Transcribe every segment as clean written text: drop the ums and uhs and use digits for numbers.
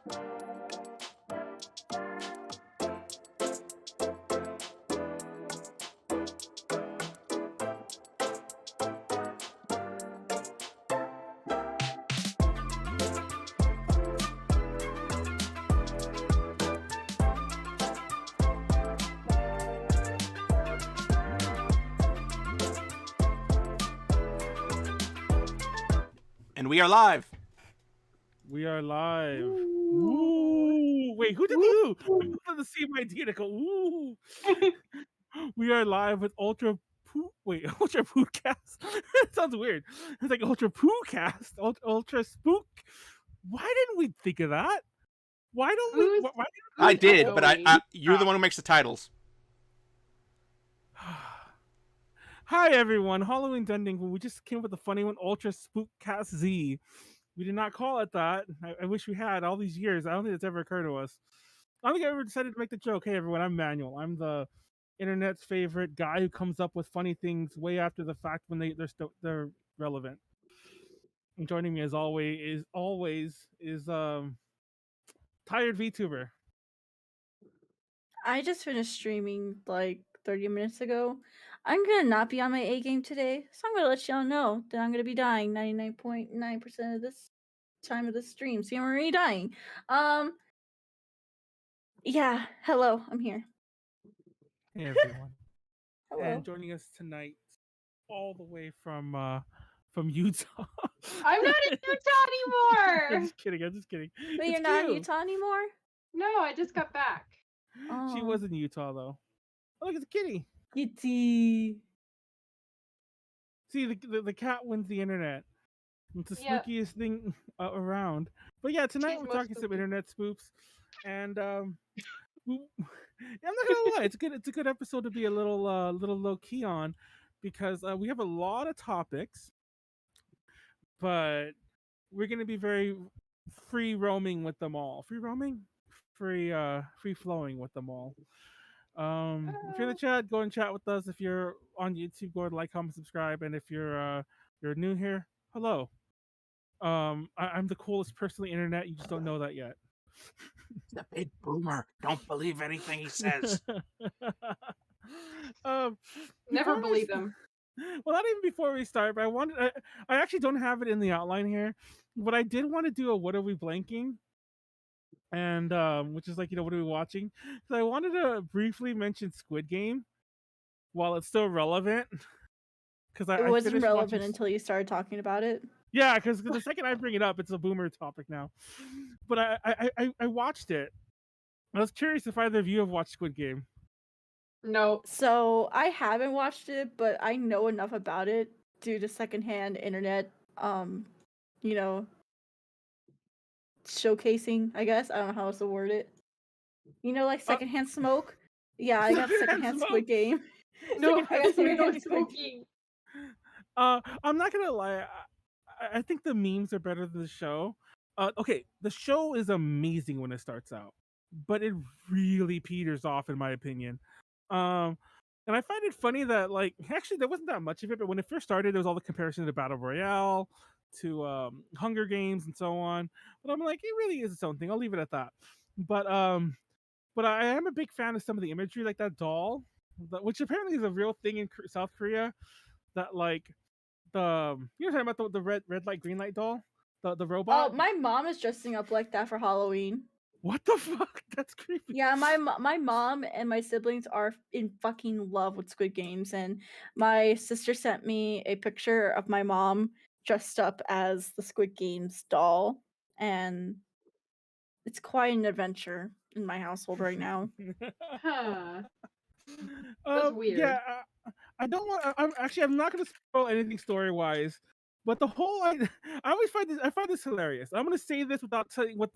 And we are live. We are live. Ooh. Wait, who did the ooh? I wanted to see my idea to go ooh. We are live with Ultra Poocast. It sounds weird. It's like Ultra Poocast, Ultra Spook. Why didn't we think of that? Why don't we? Why I did, but you're the one who makes the titles. Hi everyone, Halloween's ending. We just came up with a funny one, Ultra Spookcast Z. We did not call it that. I wish we had all these years. I don't think it's ever occurred to us. I don't think I ever decided to make the joke. Hey everyone, I'm Manuel. I'm the internet's favorite guy who comes up with funny things way after the fact when they're relevant. And joining me as always is tired VTuber. I just finished streaming like 30 minutes ago. I'm gonna not be on my A game today, so I'm gonna let y'all know that I'm gonna be dying 99.9% of this time of the stream. See, I'm already dying. Yeah. Hello, I'm here. Hey everyone. Hello. And joining us tonight, all the way from Utah. I'm not in Utah anymore. I'm just kidding. But It's you're not in Kyuu. Utah anymore? No, I just got back. She was in Utah though. Oh, look, it's a kitty. Kitty. See, the cat wins the internet. It's the Yep. spookiest thing around. But yeah, tonight She's we're most talking some spooky. internet spoops, and I'm not gonna lie, it's a good episode to be a little low key on, because we have a lot of topics, but we're gonna be very free roaming with them all. Free roaming, free flowing with them all. If you're in the chat, go and chat with us. If you're on YouTube, go and like, comment, subscribe, and if you're new here, hello. I'm the coolest person on the internet. You just don't know that yet. The big boomer. Don't believe anything he says. Never before we believe st- them. Well, not even before we start, but I actually don't have it in the outline here, but I did want to do a what are we blanking, and which is like, what are we watching? So I wanted to briefly mention Squid Game while it's still relevant, because It wasn't finished relevant watching... until you started talking about it. Yeah, because the second I bring it up, it's a boomer topic now. But I watched it. I was curious if either of you have watched Squid Game. No. So I haven't watched it, but I know enough about it due to secondhand internet, showcasing, I guess. I don't know how else to word it. Like secondhand smoke? Yeah, I got secondhand Squid Game. No, I got Secondhand smoking. I'm not gonna lie. I think the memes are better than the show. Okay, the show is amazing when it starts out, but it really peters off, in my opinion. And I find it funny that, like, actually there wasn't that much of it, but when it first started, there was all the comparison to Battle Royale, to Hunger Games, and so on. But I'm like, it really is its own thing. I'll leave it at that. But I am a big fan of some of the imagery, like that doll, which apparently is a real thing in South Korea. That, like, you're talking about the red light, green light doll, the robot. Oh, my mom is dressing up like that for Halloween. What the fuck? That's creepy. Yeah, my mom and my siblings are in fucking love with Squid Games, and my sister sent me a picture of my mom dressed up as the Squid Games doll, and it's quite an adventure in my household right now. Huh. That's weird. Yeah, I don't want. I'm not going to spoil anything story wise, but the whole I always find this hilarious. I'm going to say this without telling what.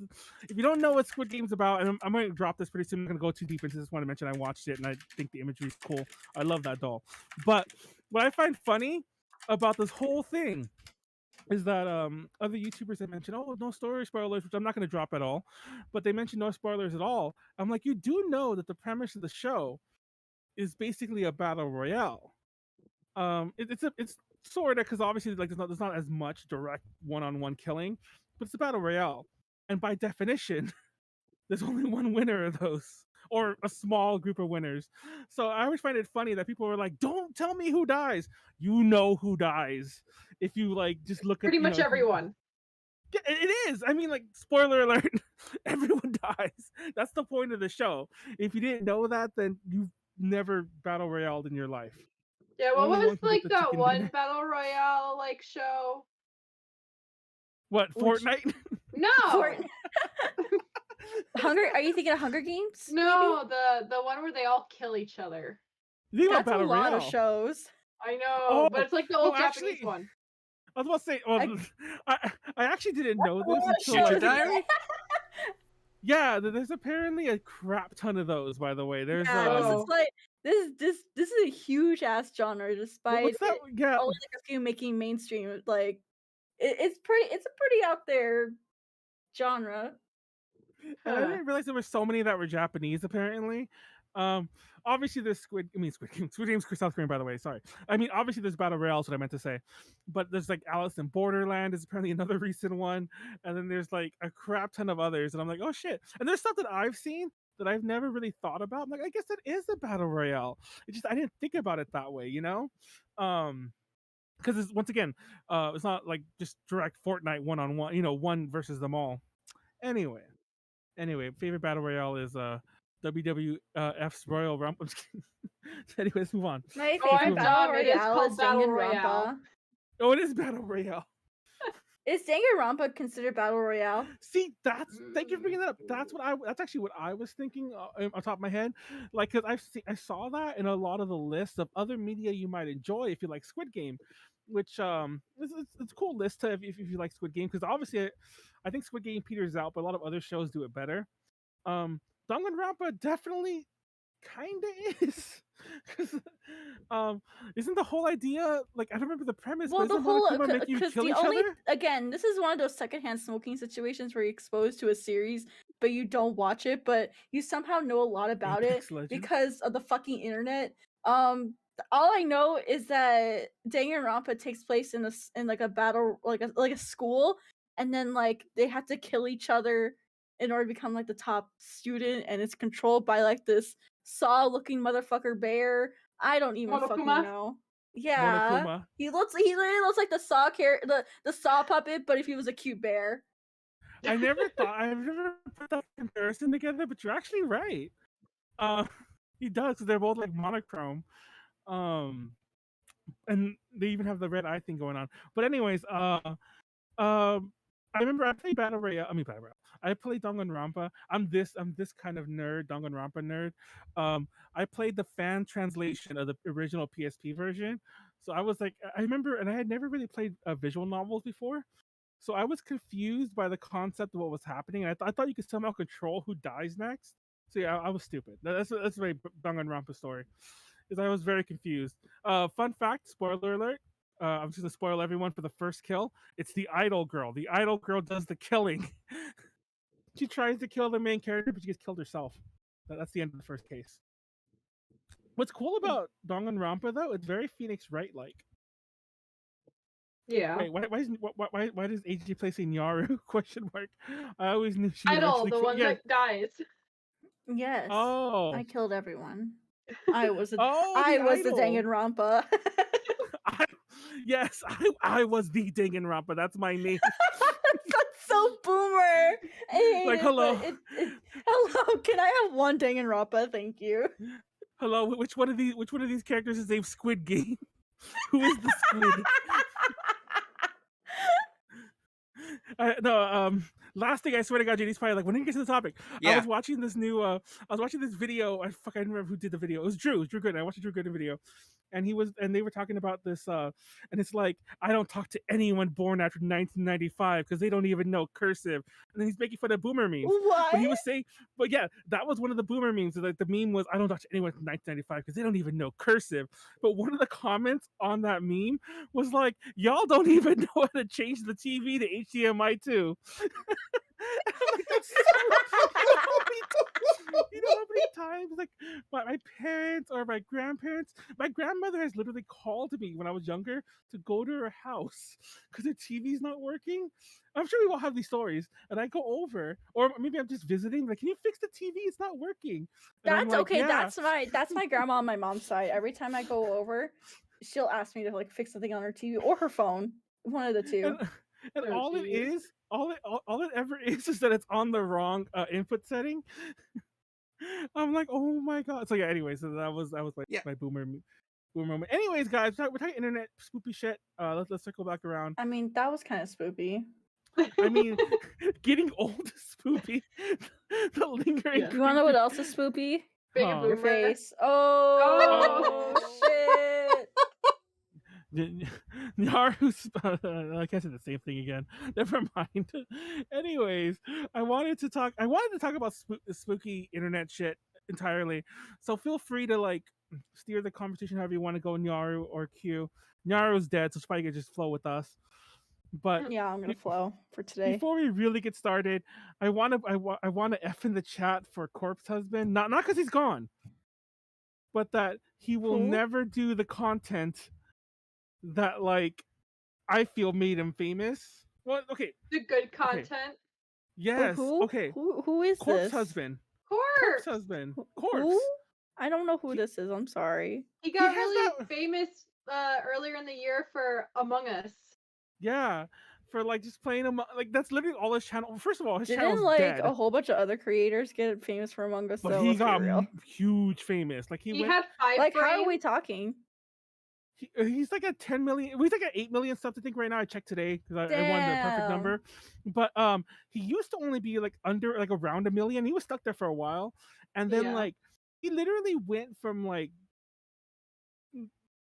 If you don't know what Squid Game's about, and I'm going to drop this pretty soon. I'm not going to go too deep into this. I want to mention I watched it and I think the imagery is cool. I love that doll. But what I find funny about this whole thing is that other YouTubers have mentioned, oh, no story spoilers, which I'm not going to drop at all, but they mentioned no spoilers at all. I'm like, you do know that the premise of the show is basically a battle royale. It's sort of, because obviously, like, there's not as much direct one-on-one killing, but it's a battle royale. And by definition, there's only one winner of those, or a small group of winners. So I always find it funny that people are like, "Don't tell me who dies." You know who dies if you like just look Pretty at much everyone. Yeah, it is. I mean, like, spoiler alert: everyone dies. That's the point of the show. If you didn't know that, then you've never battle royaled in your life. Yeah, what Only one was can get like the that chicken one dinner. battle royale like show? What, Which- Fortnite? No, Are you thinking of Hunger Games? no, the one where they all kill each other. You think about That's a battle lot royale. of shows. I know, Oh, but it's like the old actually, Japanese one. I was about to say, well, I actually didn't know a lot this of until shows. like, Diary? yeah, there's apparently a crap ton of those. By the way, there's Yeah, this Oh. is like this is a huge ass genre, despite what's that? it Yeah, only like a few making mainstream. Like it's a pretty out there genre. and I Huh. didn't realize there were so many that were Japanese. Apparently, obviously there's Squid Game's South Korean, by the way. Sorry, I mean obviously there's battle royales. What I meant to say, but there's like Alice in Borderland is apparently another recent one, and then there's like a crap ton of others, and I'm like, oh shit! And there's stuff that I've seen that I've never really thought about. I'm like, I guess that is a battle royale. It's just I didn't think about it that way, you know. Because it's once again, it's not like just direct Fortnite one-on-one, one versus them all. Anyway, favorite battle royale is WWF's Royal Rumble. Anyway, let's move on. My Oh, favorite I'm battle dumb. It is royale called is Battle Danganronpa. Royale. Oh, it is battle royale. Is Danganronpa considered battle royale? See, thank you for bringing that up. That's actually what I was thinking on top of my head. Like, because I saw that in a lot of the lists of other media you might enjoy if you like Squid Game, which it's a cool list to if you like Squid Game, because obviously I think Squid Game peters out, but a lot of other shows do it better. Danganronpa definitely kinda is. 'Cause, isn't the whole idea like I don't remember the premise, Well, but the isn't whole Monokuma make you because kill the each only other? again, this is one of those secondhand smoking situations where you're exposed to a series, but you don't watch it, but you somehow know a lot about Apex it Legends? because of the fucking internet. All I know is that Danganronpa takes place in like a battle, like a school, and then like they have to kill each other in order to become like the top student, and it's controlled by like this saw-looking motherfucker bear. I don't even fucking Monokuma? know. Yeah, Monokuma. he literally looks like the saw the saw puppet, but if he was a cute bear. I've never put that comparison together, but you're actually right. He does, 'cause they're both like monochrome. And they even have the red eye thing going on. But anyways, I remember I played Battle Royale. I mean Battle Royale. I played Danganronpa. I'm this kind of nerd, Danganronpa nerd. I played the fan translation of the original PSP version. So I was like, I remember, and I had never really played visual novels before. So I was confused by the concept of what was happening, and I thought you could somehow control who dies next. So yeah, I was stupid. That's my Danganronpa story. Is I was very confused. Fun fact, spoiler alert. I'm just gonna spoil everyone for the first kill. It's the idol girl. The idol girl does the killing. She tries to kill the main character, but she gets killed herself. That's the end of the first case. What's cool about Danganronpa though, it's very Phoenix Wright like. Yeah. Wait, why does AJ play say Nyaru? Question mark. I always knew she Idol, eventually the killed. one Yeah. that dies. Yes. Oh. I killed everyone. I was the Oh, the idol. Danganronpa. Yes, I was the Danganronpa. That's my name. That's so boomer. I hate Like, it, hello. but hello, can I have one Danganronpa? Thank you. Hello, which one of these characters is named Squid Game? Who is the squid? Last thing, I swear to God, JD's probably like, when did you get to the topic? Yeah. I was watching this video. I don't remember who did the video. It was Drew Gooden. I watched a Drew Gooden video. And they were talking about this, and it's like, I don't talk to anyone born after 1995 because they don't even know cursive. And then he's making fun of boomer memes. What? But he was saying, but yeah, that was one of the boomer memes. Like the meme was, I don't talk to anyone from 1995 because they don't even know cursive. But one of the comments on that meme was like, y'all don't even know how to change the TV to HDMI 2. I'm like, that's so, you know how many times times like my parents or my grandparents, my grandmother has literally called me when I was younger to go to her house because her TV's not working. I'm sure we all have these stories, and I go over, or maybe I'm just visiting. Like, can you fix the TV? It's not working. And I'm That's like, okay. yeah. That's my grandma on my mom's side. Every time I go over, she'll ask me to like fix something on her TV or her phone. One of the two. And Oh, all it jeez. is, all it ever is that it's on the wrong input setting. I'm like, oh my god. So yeah. Anyway, so that was like Yeah. my boomer moment. Anyways, guys, we're talking internet spoopy shit. Let's circle back around. I mean, that was kind of spoopy. I mean, getting old is spoopy. The lingering. Yeah. You want to know what else is spoopy? Being a Huh. Your boomer. face. Oh, shit. Nyaru's, I can't say the same thing again. Never mind. Anyways, I wanted to talk about spooky internet shit entirely. So feel free to like steer the conversation however you want to go, Nyaru or Kyuu. Nyaru's dead, so Spike can just flow with us. But Yeah, I'm gonna be- flow for today. before we really get started, I want to F in the chat for Corpse Husband. Not because he's gone, but that he will Who? never do the content that like I feel made him famous. Well, okay, The good content. yes, who? okay. Who is Corpse this? Husband, Corpse. Corpse Husband, Corpse. Who? I don't know who He- this is. I'm sorry. He got has really that- famous earlier in the year for Among Us. Yeah, for like just playing him. Like that's literally all his channel. First of all, his Didn't channel's like dead, a whole bunch of other creators get famous for Among Us? but though? he Let's be got real. huge famous. Like He went. had 5 Like, how are frames. we talking? He's like at 10 million. He's like at 8 million stuff. I think right now. I checked today because I wanted the perfect Damn. number. But he used to only be like under like around 1 million. He was stuck there for a while, and then Yeah. like he literally went from like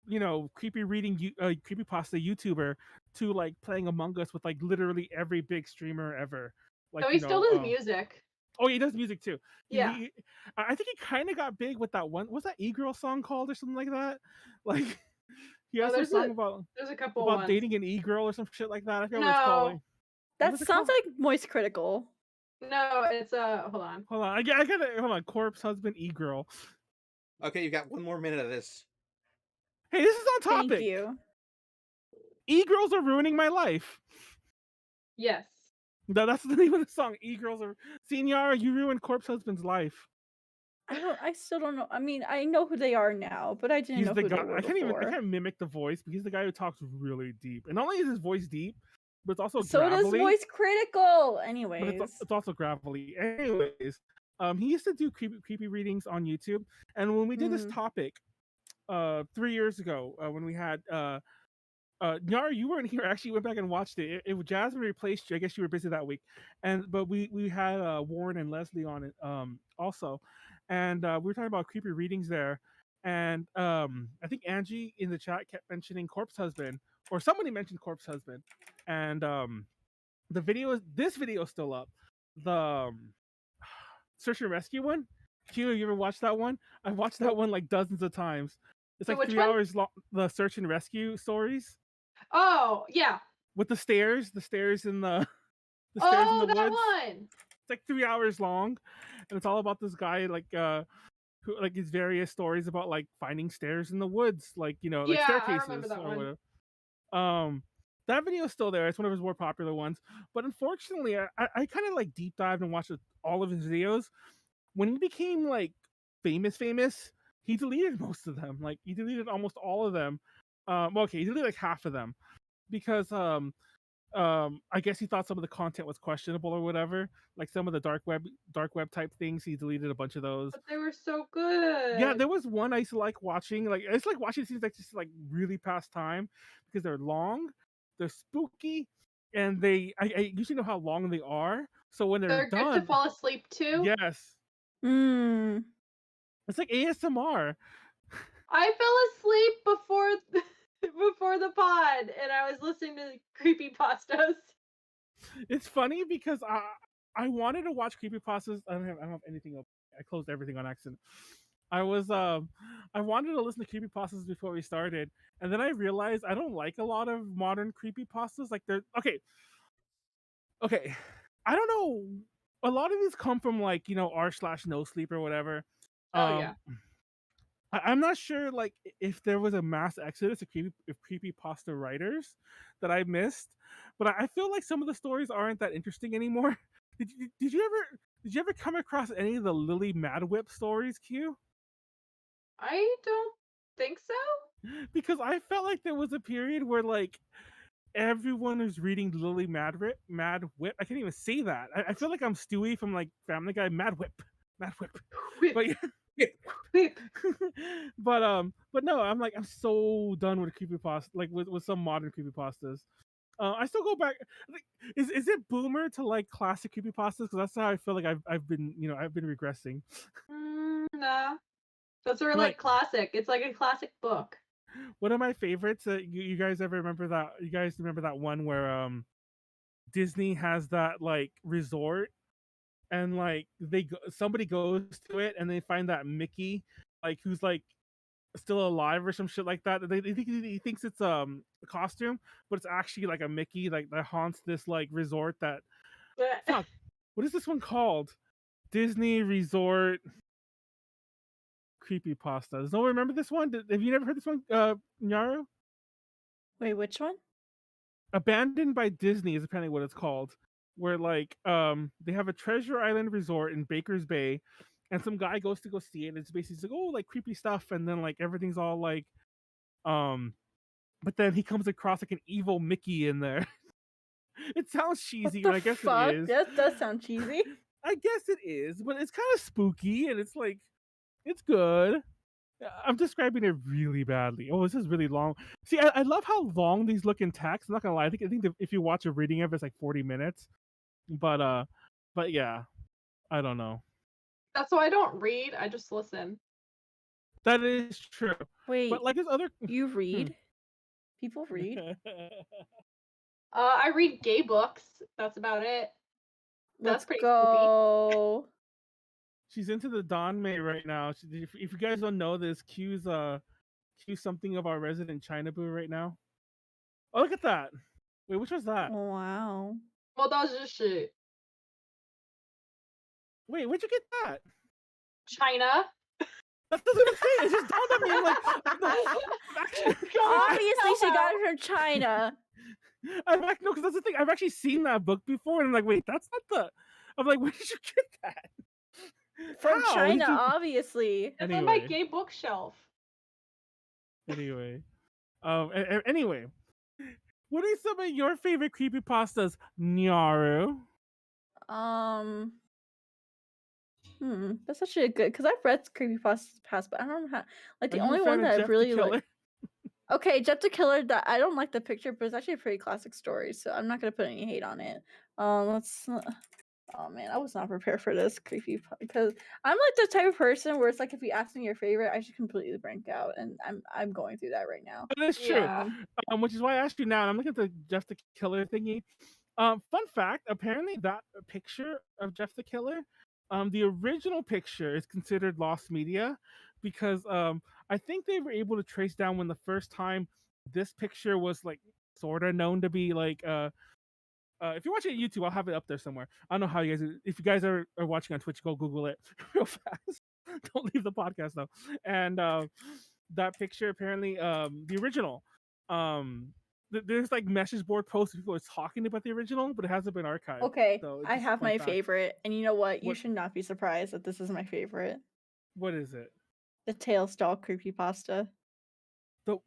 creepypasta YouTuber to like playing Among Us with like literally every big streamer ever. Like So he still does music. Oh, he does music too. Yeah. I think he kind of got big with that one. What's that e-girl song called or something like that? Like he Oh, has a there's song There's a couple about ones. dating an e-girl or some shit like that. I forget what it's called. No. Like, That was it sounds called? like Moist Critical. No, it's hold on. Hold on, I gotta hold on. Corpse Husband e-girl. Okay, you got 1 more minute of this. Hey, this is on topic. Thank you. E-girls are ruining my life. Yes. That's the name of the song. E-girls are. Nyaru, you ruined Corpse Husband's life. I still don't know. I mean, I know who they are now, but I didn't He's know the who guy. they were I before. can't mimic the voice, but he's the guy who talks really deep. And not only is his voice deep, but it's also So gravelly. does Moist Critical. But Anyways. it's also gravelly. Anyways, he used to do creepy readings on YouTube, and when we did this topic, 3 years ago, when we had Nyaru, you weren't here. I actually went back and watched it. Jasmine replaced you. I guess you were busy that week, but we had Warren and Leslie on it also, and we were talking about creepy readings there, and I think Angie in the chat kept mentioning Corpse Husband, or somebody mentioned Corpse Husband, and this video is still up. The search and rescue one. Kyuu, you ever watched that one? I've watched that one like dozens of times. It's So like which 3 one? hours long. The search and rescue stories Oh, yeah. with the stairs in the stairs in the Oh, woods. that one. It's like 3 hours long, and it's all about this guy like who like his various stories about like finding stairs in the woods, like like Yeah, I staircases remember that or one. whatever. That video is still there. It's one of his more popular ones. But unfortunately, I kind of like deep dived and watched all of his videos. When he became like famous, he deleted most of them. Like he deleted almost all of them. Okay, he deleted like half of them because I guess he thought some of the content was questionable or whatever. Like some of the dark web type things, he deleted a bunch of those. But they were so good. Yeah, there was one I used to like watching. Like it's like watching things like just like really past time because they're long, they're spooky, and I usually know how long they are. So when They're done, good to fall asleep to. yes, Mm. it's like ASMR. I fell asleep before the pod, and I was listening to Creepypastas. It's funny because I wanted to watch Creepypastas. I don't have anything open. I closed everything on accident. I wanted to listen to Creepypastas before we started, and then I realized I don't like a lot of modern Creepypastas. Like they're okay. I don't know. A lot of these come from like r/no sleep or whatever, Oh yeah. I'm not sure like if there was a mass exodus of creepypasta writers that I missed, but I feel like some of the stories aren't that interesting anymore. Did you ever come across any of the Lily Mad Whip stories, Q? I don't think so. Because I felt like there was a period where like everyone was reading Lily Mad Whip. I can't even say that. I feel like I'm Stewie from like Family Guy. Mad Whip. Whip, But yeah. whip. but no, I'm so done with creepypasta, like with some modern creepypastas. I still go back. Like, is it boomer to like classic creepypastas? Because that's how I feel like I've been regressing. Nah. Those are But, like classic. It's like a classic book. one of my favorites. You guys ever remember that? You guys remember that one where Disney has that like resort, and like somebody goes to it and they find that Mickey, like who's like still alive or some shit like that. They think he thinks it's a costume, but it's actually like a Mickey like that haunts this like resort that fuck. What is this one called? Disney Resort Creepypasta. Does no one remember this one? Have you never heard this one, Nyaru? Wait, which one? Abandoned by Disney is apparently what it's called. Where like they have a Treasure Island resort in Baker's Bay, and some guy goes to go see it. And it's basically like, oh, like creepy stuff, and then like everything's all like but then he comes across like an evil Mickey in there. It sounds cheesy, What but I the guess fuck? it is. That does sound cheesy. I guess it is, but it's kind of spooky and it's like it's good. I'm describing it really badly. Oh, this is really long. See, I love how long these look in text. I'm not gonna lie. I think if you watch a reading of it, it's like 40 minutes. But yeah, I don't know. That's why I don't read. I just listen. That is true. Wait, But like this other, you read? People read? I read gay books. That's about it. That's Let's pretty go. she's into the Don May right now. If you guys don't know this, Q's something of our resident China boo right now. Oh, look at that. Wait, which was that? Wow. 我倒是 Wait, where'd you get that? China. That doesn't even say it. It just dawned on me. I'm like, Obviously, she got it from China. no, because that's the thing. I've actually seen that book before, and I'm like, wait, that's not the. I'm like, where did you get that? From How? China, obviously. It's on my Anyway. gay bookshelf. Anyway, anyway, what are some of your favorite creepypastas, Nyaru? That's actually a good because I've read creepypastas past, but I don't know how. Like the Are you only a fan one of that Jeff I've the really Killer? like. Okay, Jeff the Killer. That I don't like the picture, but it's actually a pretty classic story, so I'm not gonna put any hate on it. Let's. Oh man, I was not prepared for this creepy because I'm like the type of person where it's like if you ask me your favorite, I should completely blank out, and I'm going through that right now. That is true. Yeah. Which is why I asked you now. And I'm looking at the Jeff the Killer thingy. Fun fact: apparently, that picture of Jeff the Killer, the original picture is considered lost media because I think they were able to trace down when the first time this picture was like sort of known to be like if you're watching on YouTube, I'll have it up there somewhere. I don't know how you guys. If you guys are watching on Twitch, go Google it real fast. Don't leave the podcast though. And that picture apparently, the original, there's like message board posts. People are talking about the original, but it hasn't been archived. Okay, So I just have fun my fact. favorite, and you know what? You What- should not be surprised that this is my favorite. What is it? The Tails doll creepypasta. The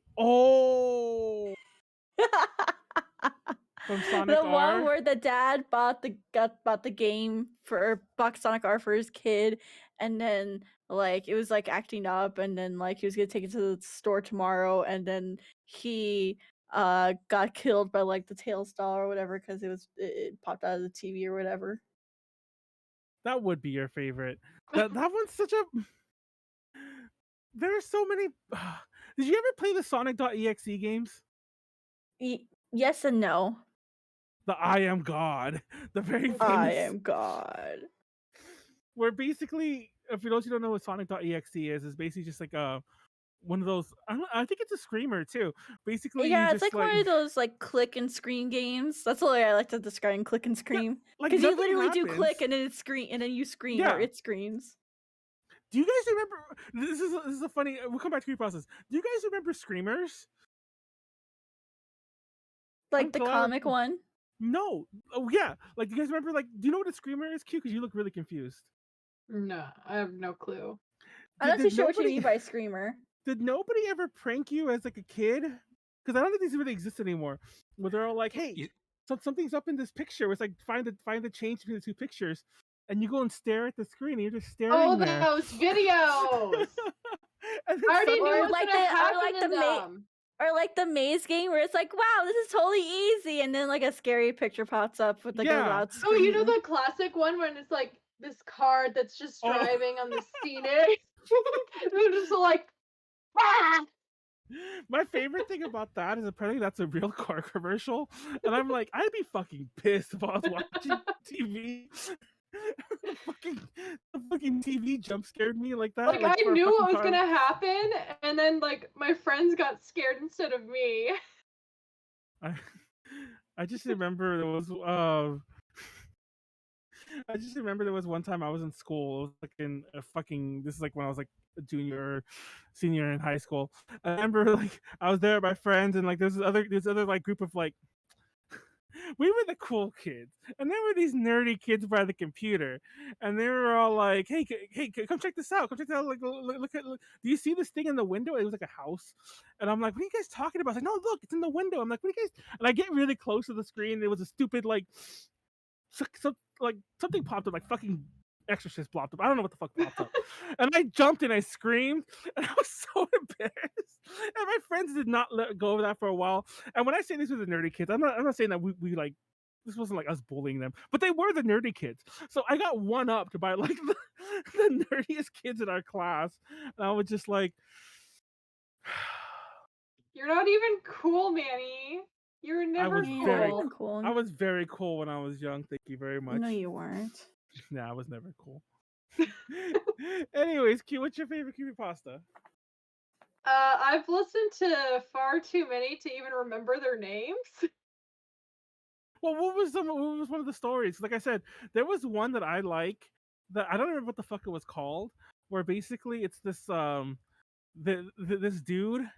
from Sonic The R. one where the dad bought the game for bought Sonic R for his kid, and then like it was like acting up, and then like he was gonna take it to the store tomorrow, and then he got killed by like the Tails doll or whatever because it popped out of the TV or whatever. That would be your favorite. That one's such a. There are so many. Did you ever play the Sonic.exe games? Yes and no. The I Am God, the very famous. I am God. Where basically, if you those who don't know what Sonic.exe is basically just like one of those. I think it's a screamer too. Basically, Yeah, you it's just, like one of those like click and scream games. That's the way I like to describe click and scream. like Because you nothing literally do happens. click and then it scream and then you scream or Yeah. it screams. Do you guys remember? This is a funny. We'll come back to Creepypastas. Do you guys remember Screamers? Like the comic one? No. Oh yeah. Like, do you guys remember? Like, do you know what a Screamer is? Cute, because you look really confused. No, I have no clue. I'm not too sure what you mean by screamer. Did nobody ever prank you as like a kid? Because I don't think these really exist anymore. Where they're all like, "Hey, something's up in this picture." It's like find the change between the two pictures, and you go and stare at the screen. And you're just staring there. Oh, those videos! And I already knew Or what was like gonna the- or happen like to the them. Or like the maze game where it's like, wow, this is totally easy, and then like a scary picture pops up with like a Yeah. loud Oh, you know scream. the classic one when it's like this car that's just Oh. driving on the scenery? They're just like, ah! My favorite thing about that is apparently that's a real car commercial, and I'm like, I'd be fucking pissed if I was watching TV. the fucking TV jump scared me like that. Like I for a knew fucking what was car. gonna happen, and then like my friends got scared instead of me. I just remember there was I just remember there was one time I was in school. It was like in a fucking. This is like when I was like a junior or senior in high school. I remember like I was there with my friends and like there's this other like group of like. We were the cool kids, and there were these nerdy kids by the computer, and they were all like, "Hey, come check this out! Come check this out! Like, look at, do you see this thing in the window? It was like a house." And I'm like, "What are you guys talking about?" It's like, "No, look, it's in the window." I'm like, "What are you guys?" And I get really close to the screen. And it was a stupid like like something popped up, like fucking Exorcist popped up. I don't know what the fuck popped up. And I jumped and I screamed and I was so embarrassed. And my friends did not let go of that for a while. And when I say these were the nerdy kids, I'm not saying that we like this wasn't like us bullying them, but they were the nerdy kids. So I got one upped by like the nerdiest kids in our class. And I was just like You're not even cool, Manny. You were never was cool. very cool. I was very cool when I was young. Thank you very much. No, you weren't. Nah, I was never cool. Anyways, Q, what's your favorite creepypasta? I've listened to far too many to even remember their names. Well, what was one of the stories? Like I said, there was one that I like that I don't remember what the fuck it was called. Where basically it's this this dude,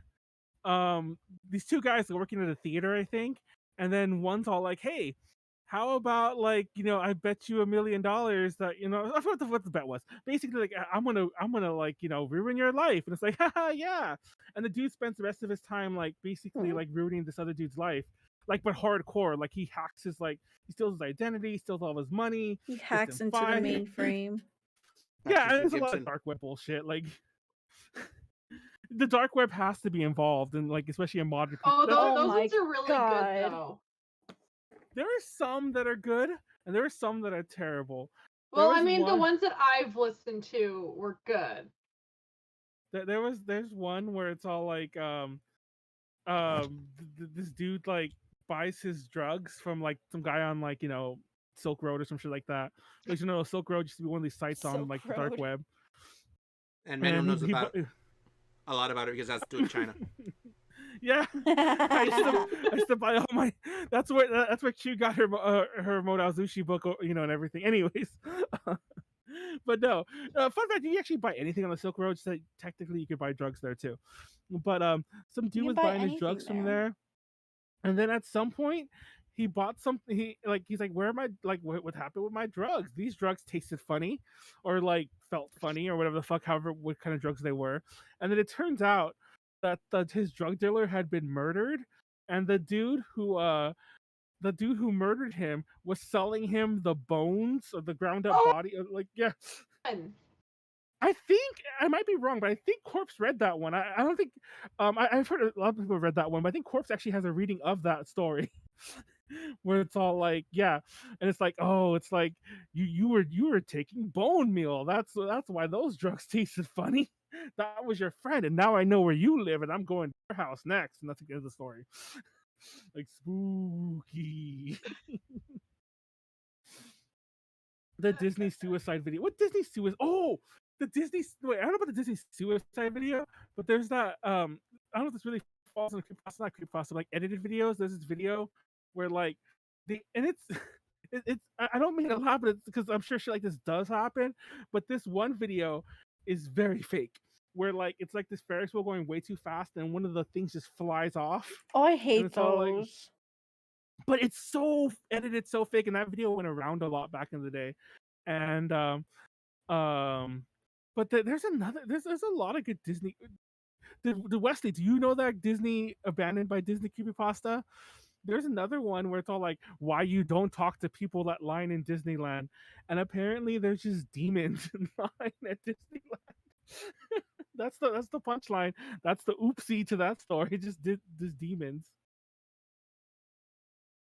these two guys are working at a theater, I think, and then one's all like, "Hey, how about like I bet you $1 million that I forgot what the bet was. Basically, like I'm gonna like ruin your life," and it's like, haha, yeah. And the dude spends the rest of his time like basically like ruining this other dude's life, like but hardcore. Like he hacks his he steals his identity, steals all his money. He hacks into the mainframe. Yeah, and it's a lot of dark web bullshit. Like the dark web has to be involved, and like especially in modern. Oh, those my ones are really God. good though. There are some that are good, and there are some that are terrible. Well, I mean, the ones that I've listened to were good. There's one where it's all like this dude like buys his drugs from like some guy on like Silk Road or some shit like that. Like Silk Road used to be one of these sites on like the dark web. And Manuel knows a lot about it because that's to China. Yeah, I used to buy all my. That's where Kyuu got her Modao Zushi book, and everything. Anyways, but no. Fun fact: you actually buy anything on the Silk Road. So technically, you could buy drugs there too. But some dude was buying his drugs from there, and then at some point, he bought something. He's like, "Where am I? Like, what happened with my drugs? These drugs tasted funny, or like felt funny, or whatever the fuck. However, what kind of drugs they were." And then it turns out that his drug dealer had been murdered, and the dude who murdered him was selling him the bones of the ground up body. Like, yeah. I think I might be wrong, but I think Corpse read that one. I don't think I've heard a lot of people have read that one, but I think Corpse actually has a reading of that story. Where it's all like, yeah, and it's like, oh, it's like you were taking bone meal. That's why those drugs tasted funny. That was your friend, and now I know where you live, and I'm going to your house next, and that's the end of the story. Like spooky. The Disney suicide video. What Disney suicide? Oh, the Disney. Wait, I don't know about the Disney suicide video, but there's that. I don't know if this really falls in Creepypasta, not Creepypasta, like edited videos. There's this video where like it's I don't mean to laugh, but it's because I'm sure shit like this does happen. But this one video is very fake. Where like it's like this Ferris wheel going way too fast, and one of the things just flies off. Oh, I And hate it's all like, those. but it's so edited, so fake, and that video went around a lot back in the day. And but there's a lot of good Disney. The Wesley, do you know that Disney abandoned by Disney creepypasta? There's another one where it's all like why you don't talk to people that line in Disneyland, and apparently there's just demons in line at Disneyland. that's the punchline. That's the oopsie to that story. Just demons.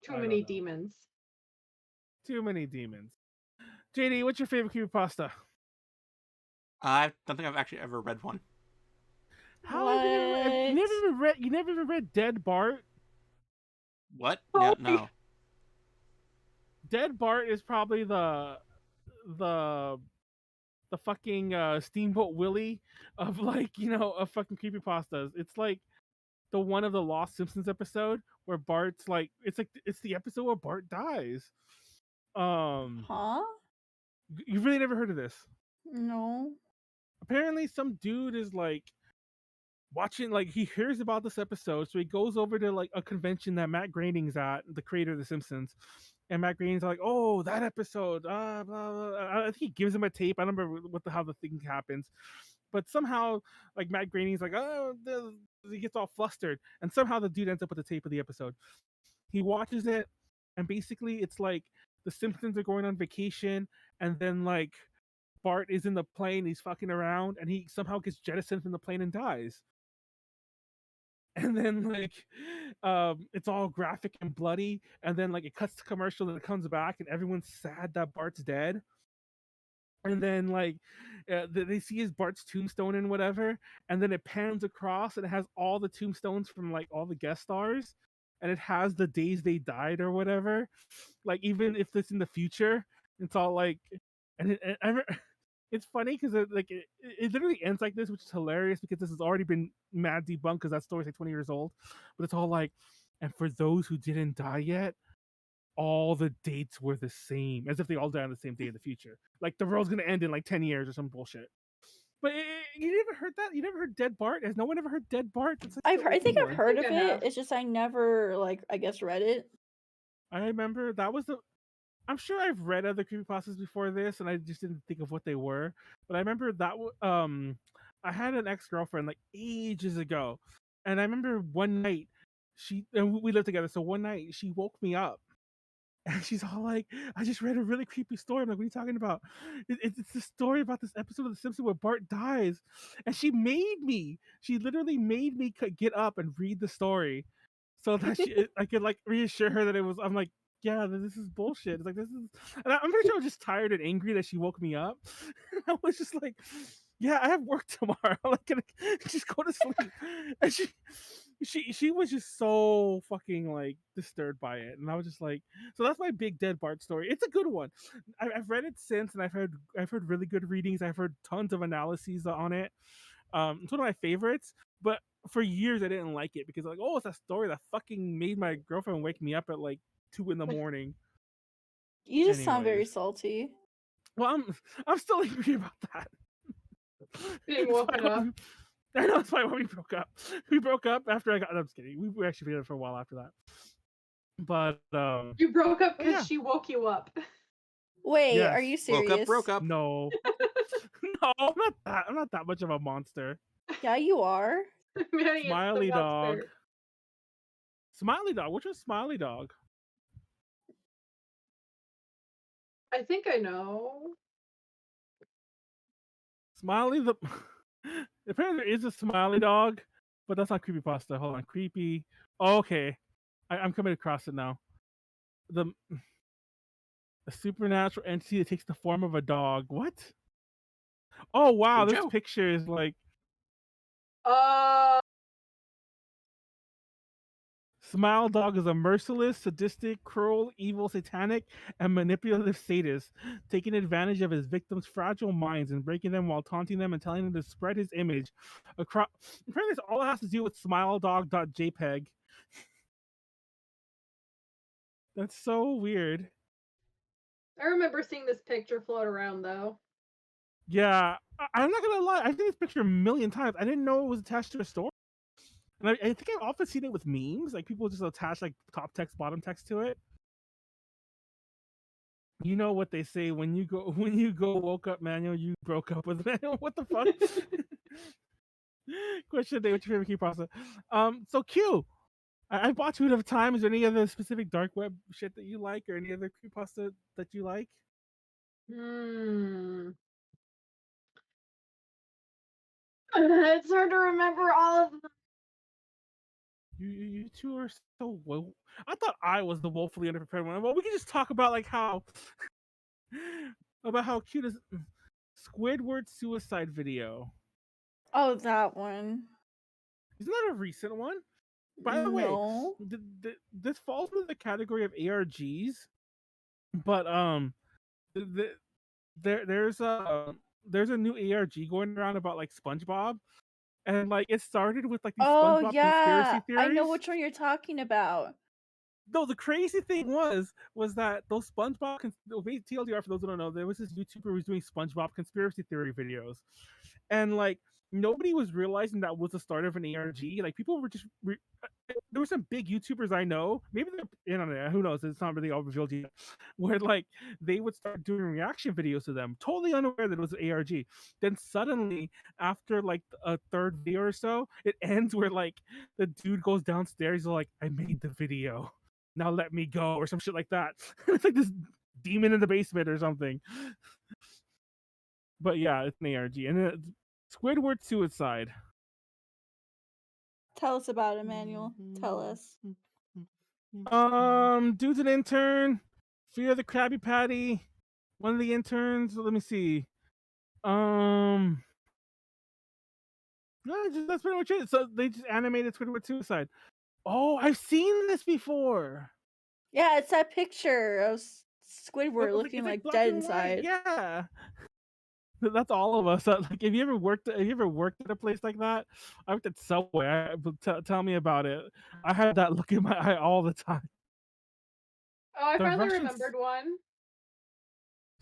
Too I many don't know. demons. Too many demons. JD, what's your favorite creepypasta? I don't think I've actually ever read one. How have you never read? You never even read Dead Bart? What? Oh, Yeah, no. Dead Bart is probably the fucking Steamboat Willie of like, of fucking creepypastas. It's like the one of the Lost Simpsons episode where Bart's like it's the episode where Bart dies. Huh? You really never heard of this? No. Apparently some dude is like watching, like he hears about this episode, so he goes over to like a convention that Matt Groening's at, the creator of The Simpsons. And Matt Groening's like, "Oh, that episode." Blah, blah. I think he gives him a tape. I don't remember how the thing happens, but somehow, like Matt Groening's like, "Oh," he gets all flustered, and somehow the dude ends up with the tape of the episode. He watches it, and basically, it's like the Simpsons are going on vacation, and then like Bart is in the plane, he's fucking around, and he somehow gets jettisoned from the plane and dies. And then like it's all graphic and bloody, and then like it cuts to commercial and it comes back and everyone's sad that Bart's dead. And then like they see his Bart's tombstone and whatever, and then it pans across and it has all the tombstones from like all the guest stars, and it has the days they died or whatever, like even if it's in the future. It's all like, it's funny because it literally ends like this, which is hilarious because this has already been mad debunked because that story's like 20 years old. But it's all like, and for those who didn't die yet, all the dates were the same, as if they all die on the same day in the future. Like the world's gonna end in like 10 years or some bullshit. But you never heard that? You never heard Dead Bart? Has no one ever heard Dead Bart? I think I've heard of I it. have. It's just I never I guess read it. I remember that was I'm sure I've read other creepypastas before this, and I just didn't think of what they were. But I remember that I had an ex-girlfriend like ages ago, and I remember one night we lived together. So one night she woke me up, and she's all like, "I just read a really creepy story." I'm like, "What are you talking about?" It's the story about this episode of The Simpsons where Bart dies, and she literally made me get up and read the story, so that I could like reassure her that it was. I'm like, yeah, this is bullshit. It's like this is, and I'm pretty sure I was just tired and angry that she woke me up. I was just like, yeah, I have work tomorrow. Like, can I just go to sleep? And she was just so fucking like disturbed by it, and I was just like, so that's my big Dead Bart story. It's a good one. I've read it since, and I've heard really good readings. I've heard tons of analyses on it. It's one of my favorites, but for years I didn't like it because like, oh, it's a story that fucking made my girlfriend wake me up at like 2 a.m. You just sound very Anyways. salty. Well, I'm still angry about that. Being It's woken fine. up. I know, it's fine when we broke up. We broke up after I got. I'm just kidding. We actually together for a while after that. But You broke up because yeah. she woke you up. Wait, Yes. are you serious? Woke up, broke up. No, no, I'm not that much of a monster. Yeah, you are. Maybe it's the Smiley dog. monster. Smiley dog. Which was Smiley dog? I think I know. Smiley the. Apparently there is a Smiley dog, but that's not creepypasta. Hold on, creepy. Oh, okay, I'm coming across it now. A supernatural entity that takes the form of a dog. What? Oh wow, this Joe. picture is like Smile Dog is a merciless, sadistic, cruel, evil, satanic, and manipulative sadist, taking advantage of his victims' fragile minds and breaking them while taunting them and telling them to spread his image across. Apparently, this all has to do with smiledog.jpg. That's so weird. I remember seeing this picture float around though. Yeah, I'm not gonna lie. I've seen this picture a million times. I didn't know it was attached to a story. And I think I've often seen it with memes. Like people just attach like top text, bottom text to it. You know what they say when you go woke up Manuel, you broke up with Manuel. What the fuck? Question of the day, what's your favorite Creepypasta? So Q, I bought you enough time. Is there any other specific dark web shit that you like, or any other Creepypasta that you like? It's hard to remember all of them. You two are so woe. I thought I was the woefully underprepared one. Well, we can just talk about like how about how cute is Squidward suicide video. Oh, that one. Isn't that a recent one? By the way, No. this falls into the category of ARGs, but there's a new ARG going around about like SpongeBob, and like it started with like these Oh SpongeBob yeah, conspiracy theories. I know which one you're talking about. No, the crazy thing was that those SpongeBob TLDR, for those who don't know, there was this YouTuber who was doing SpongeBob conspiracy theory videos, and like nobody was realizing that was the start of an ARG. Like people were just there were some big YouTubers I know, maybe they're in on it, who knows? It's not really all revealed yet. Where like they would start doing reaction videos to them, totally unaware that it was an ARG. Then suddenly, after like a third video or so, it ends where like the dude goes downstairs, he's like, "I made the video. Now let me go," or some shit like that. It's like this demon in the basement or something. But yeah, it's an ARG. And then Squidward suicide. Tell us about it, Manuel. Tell us. Dude's an intern. Fear the Krabby Patty. One of the interns. Let me see. No, that's pretty much it. So they just animated Squidward suicide. Oh, I've seen this before. Yeah, it's that picture of Squidward It's looking like black dead and white. inside. Yeah. That's all of us. Like, have you ever worked at a place like that? I worked at Subway. Tell me about it. I had that look in my eye all the time. Oh, I The finally Russian remembered one.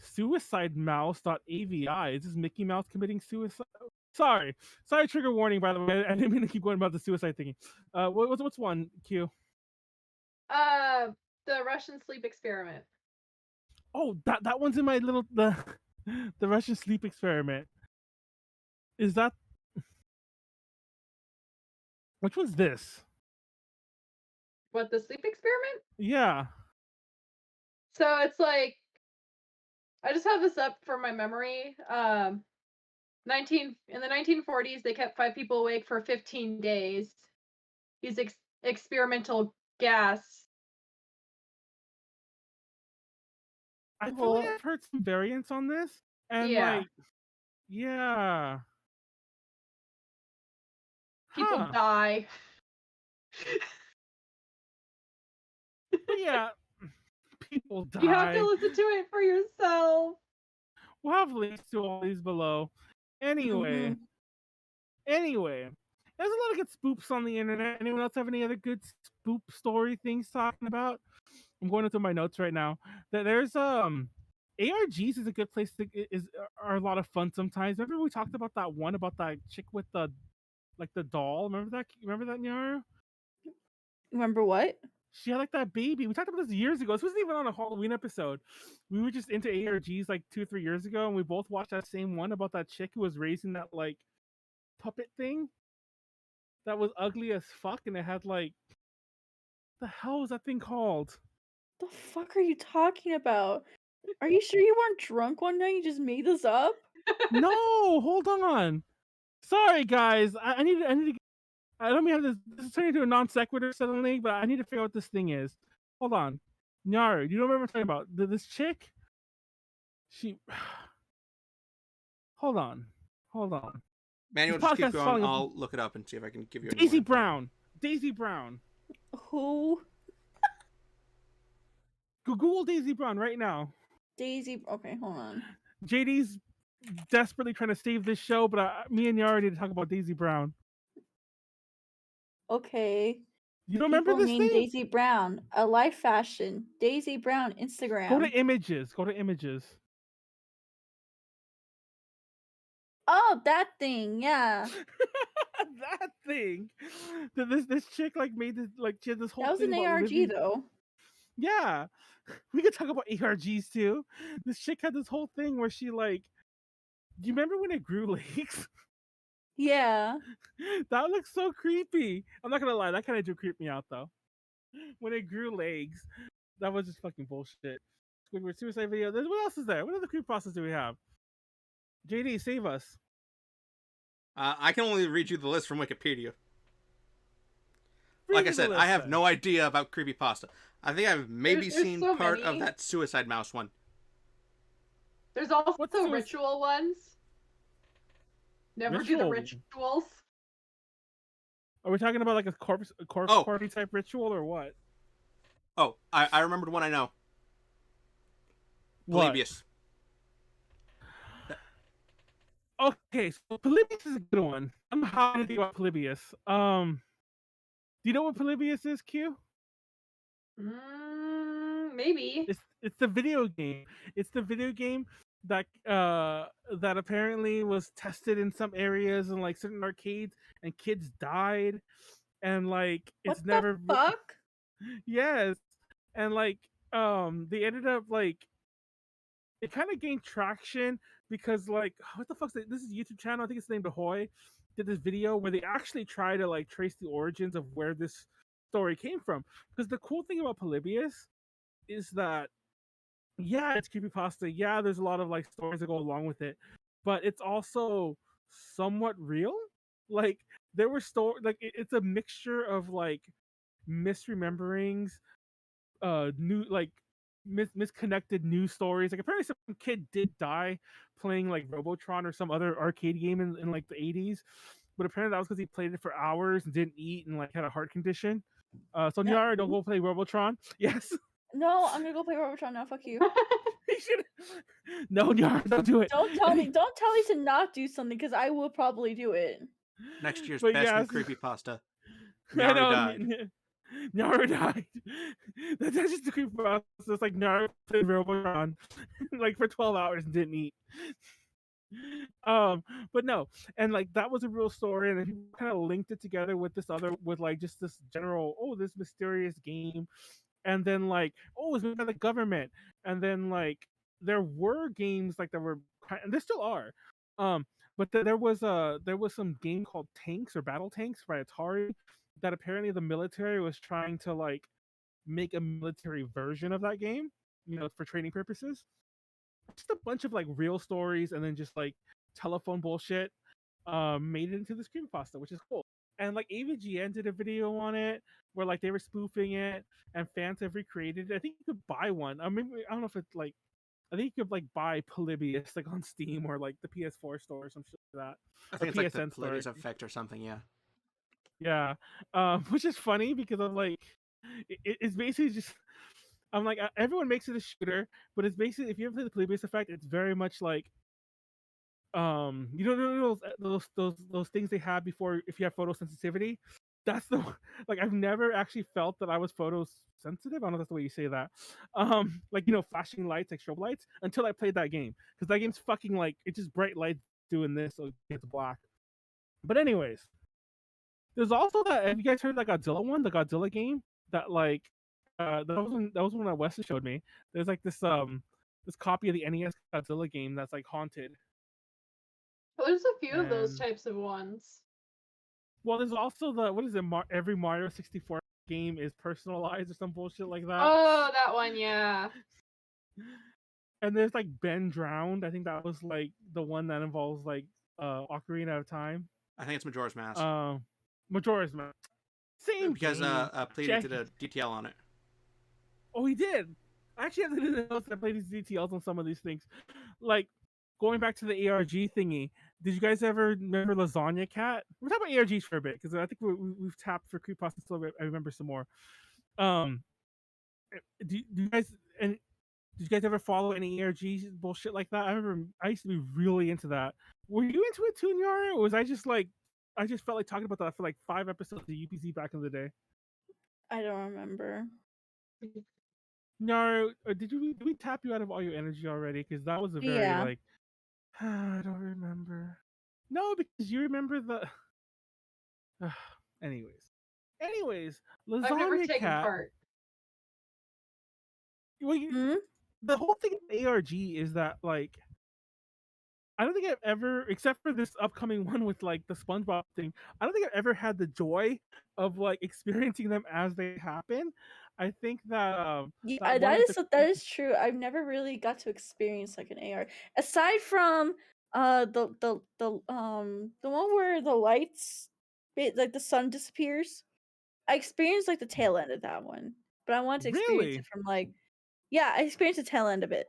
Suicide Mouse.avi. Is this Mickey Mouse committing suicide? Sorry, trigger warning, by the way. I didn't mean to keep going about the suicide thingy. What's one, Q? The Russian sleep experiment. Oh, that one's in my little the Russian sleep experiment. Is that which one's this? What, the sleep experiment? Yeah. So it's like, I just have this up for my memory. In the 1940s, they kept 5 people awake for 15 days. Use experimental gas. I feel like I've heard some variants on this, and Yeah. like, yeah, People Huh. die. But yeah, people die. You have to listen to it for yourself. We'll have links to all these below. Anyway, there's a lot of good spoops on the internet. Anyone else have any other good spoop story things talking about? I'm going into my notes right now. There's ARGs is a good place to are a lot of fun sometimes. Remember we talked about that one about that chick with the doll? Remember that, Nyaru? Remember what? She had like that baby. We talked about this years ago. This wasn't even on a Halloween episode. We were just into ARGs like 2 or 3 years ago, and we both watched that same one about that chick who was raising that like puppet thing that was ugly as fuck, and it had like, the hell was that thing called? The fuck are you talking about? Are you sure you weren't drunk one night? You just made this up? No, hold on. Sorry, guys. I need to. I don't mean this is turning into a non sequitur suddenly, but I need to figure out what this thing is. Hold on, Nyaru, you know what I'm talking about? This chick. She. Hold on. Manuel, This just keep podcast is going. falling I'll look it up and see if I can give you any Daisy more info. Brown. Daisy Brown. Who? Google Daisy Brown right now. Daisy. Okay, hold on. JD's desperately trying to save this show, but me and Yara need to talk about Daisy Brown. Okay. You don't remember this thing? Daisy Brown. A life fashion. Daisy Brown. Instagram. Go to images. Oh, that thing, yeah. That thing. This chick like made this like she had this whole That was thing an about ARG living. though. Yeah, we could talk about ARGs too. This chick had this whole thing where she like. Do you remember when it grew legs? Yeah. That looks so creepy. I'm not gonna lie, that kind of did creep me out though. When it grew legs, that was just fucking bullshit. Squidward suicide video. What else is there? What other creepypastas do we have? JD, save us. I can only read you the list from Wikipedia. Read Like me I the said, list, I have then. no idea about creepypasta. I think I've maybe There's seen so part of many. that Suicide Mouse one. There's also What's the ritual ones. Never do the Ritual? rituals. Are we talking about like a corpse Oh. party type ritual or what? Oh, I remembered one I know. What? Polybius. Okay, so Polybius is a good one. I don't know how to think about Polybius. Do you know what Polybius is, Q? Maybe. It's the video game. It's the video game that that apparently was tested in some areas and like certain arcades, and kids died, and like What it's the never. fuck? Yes, and like they ended up like it kind of gained traction because like what the fuck's this is a YouTube channel, I think it's named Ahoy, did this video where they actually try to like trace the origins of where this story came from. Because the cool thing about Polybius is that yeah, it's creepypasta. Yeah, there's a lot of like stories that go along with it, but it's also somewhat real. Like there were like it's a mixture of like misrememberings, new like misconnected news stories. Like apparently some kid did die playing like Robotron or some other arcade game in like the 80s, but apparently that was because he played it for hours and didn't eat and like had a heart condition. So No. Nyaru, don't go play Robotron. Yes. No, I'm gonna go play Robotron now. Fuck you. You should. No, Nyaru, don't do it. Don't tell me to not do something because I will probably do it. Next year's But best new yes. creepypasta. I Nyaru know. died. Nyaru died. That's just the creepypasta. It's like Nyaru played Robotron like for 12 hours and didn't eat. But no, and like that was a real story, and then people kind of linked it together with this other, with like just this general, oh, this mysterious game, and then like, oh, it's made by the government, and then like there were games like that were, and there still are, but there was some game called Tanks or Battle Tanks by Atari that apparently the military was trying to like make a military version of that game, for training purposes. Just a bunch of like real stories and then just like telephone bullshit made it into the creepypasta, which is cool. And like AVGN did a video on it where like they were spoofing it and fans have recreated it. I think you could buy one. I mean, I don't know if it's like, I think you could like buy Polybius like on Steam or like the PS4 store or some shit like that. I think or it's like PSN the store. Polybius effect or something, yeah. Yeah. Which is funny because I'm like, it's basically just, I'm like, everyone makes it a shooter, but it's basically, if you ever play the Polybius effect, it's very much like, you know those things they have before if you have photosensitivity. That's the like I've never actually felt that I was photosensitive. I don't know if that's the way you say that. Like flashing lights like strobe lights until I played that game, because that game's fucking like it's just bright lights doing this so it's black. But anyways, there's also that. Have you guys heard that Godzilla one, the Godzilla game that like that was one that Wesley showed me. There's like this copy of the NES Godzilla game that's like haunted. Well, there's a few of those And- types of ones. Well, there's also the what is it? Every Mario 64 game is personalized or some bullshit like that. Oh, that one, yeah. And there's like Ben Drowned. I think that was like the one that involves like Ocarina of Time. I think it's Majora's Mask. Majora's Mask. Same because game. Played did a detail on it. Oh, he did. I actually have to notice that I played these details on some of these things. Like going back to the ARG thingy. Did you guys ever remember Lasagna Cat? We're talking about ARGs for a bit because I think we've tapped for Creepypasta. So I remember some more. Do you guys and did you guys ever follow any ARG bullshit like that? I remember I used to be really into that. Were you into it too, Nyaru? Or was I just like I just felt like talking about that for like 5 episodes of UPC back in the day? I don't remember. Nyaru, did we tap you out of all your energy already? Because that was a very Yeah. like I don't remember. No, because you remember the. Anyways, I've never Lasagna taken Cat. part. Well, the whole thing of ARG is that like I don't think I've ever, except for this upcoming one with like the SpongeBob thing, I don't think I've ever had the joy of like experiencing them as they happen. I think that that one with the that is true. I've never really got to experience like an AR aside from the one where the lights like the sun disappears. I experienced like the tail end of that one, but I want to experience really, it from like I experienced the tail end of it,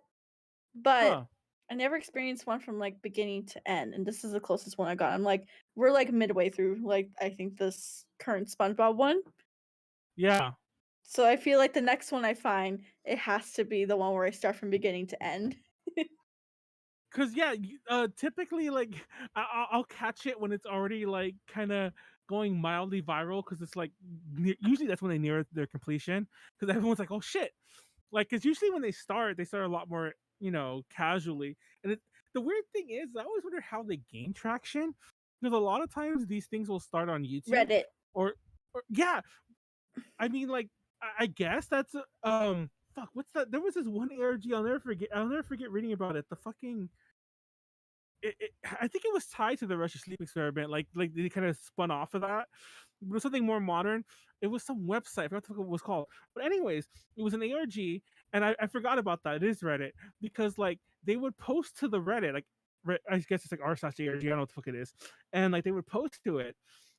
but huh? I never experienced one from like beginning to end, and this is the closest one I got. I'm like we're like midway through like I think this current SpongeBob one. Yeah, So I feel like the next one I find, it has to be the one where I start from beginning to end. because typically like I'll catch it when it's already like kind of going mildly viral because it's like usually that's when they near their completion because everyone's like, oh shit, like because usually when they start a lot more casually, and the weird thing is I always wonder how they gain traction because a lot of times these things will start on YouTube Reddit. or yeah, I mean like I guess that's fuck, what's that? There was this one ARG I'll never forget reading about it. The fucking I think it was tied to the Rush of Sleep experiment. Like they kind of spun off of that. It was something more modern. It was some website. I forgot what it was called. But anyways, it was an ARG, and I forgot about that. It is Reddit because like they would post to the Reddit, like I guess it's like r/ARG. I don't know what the fuck it is, and like they would post to it.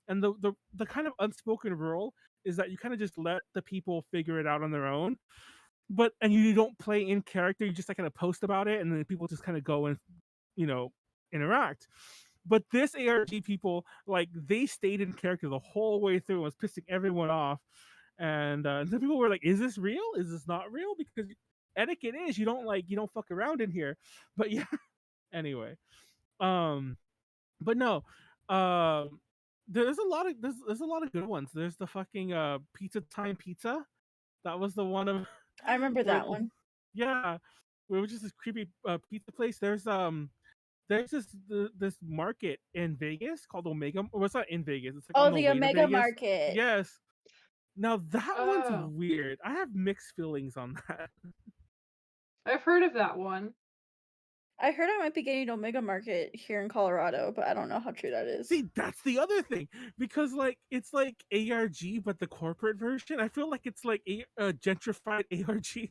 And the kind of unspoken rule is that you kind of just let the people figure it out on their own. And you don't play in character. You just like kind of post about it, and then people just kind of go and you know interact. But this ARG people, like they stayed in character the whole way through and was pissing everyone off. And some people were like, is this real? Is this not real? Because etiquette is you don't fuck around in here. But yeah, anyway. But no. There's a lot of good ones. There's the fucking Pizza Time Pizza. That was the one of I remember where that one. yeah, where it was just this creepy pizza place. There's this market in Vegas called Omega. Well, it's not in Vegas. It's like Oh, on the the way to Omega Vegas. Market. Yes. Now that one's Oh, weird. I have mixed feelings on that. I've heard of that one. I heard I might be getting an Omega Market here in Colorado, but I don't know how true that is. See, that's the other thing because like it's like ARG, but the corporate version. I feel like it's like a gentrified ARG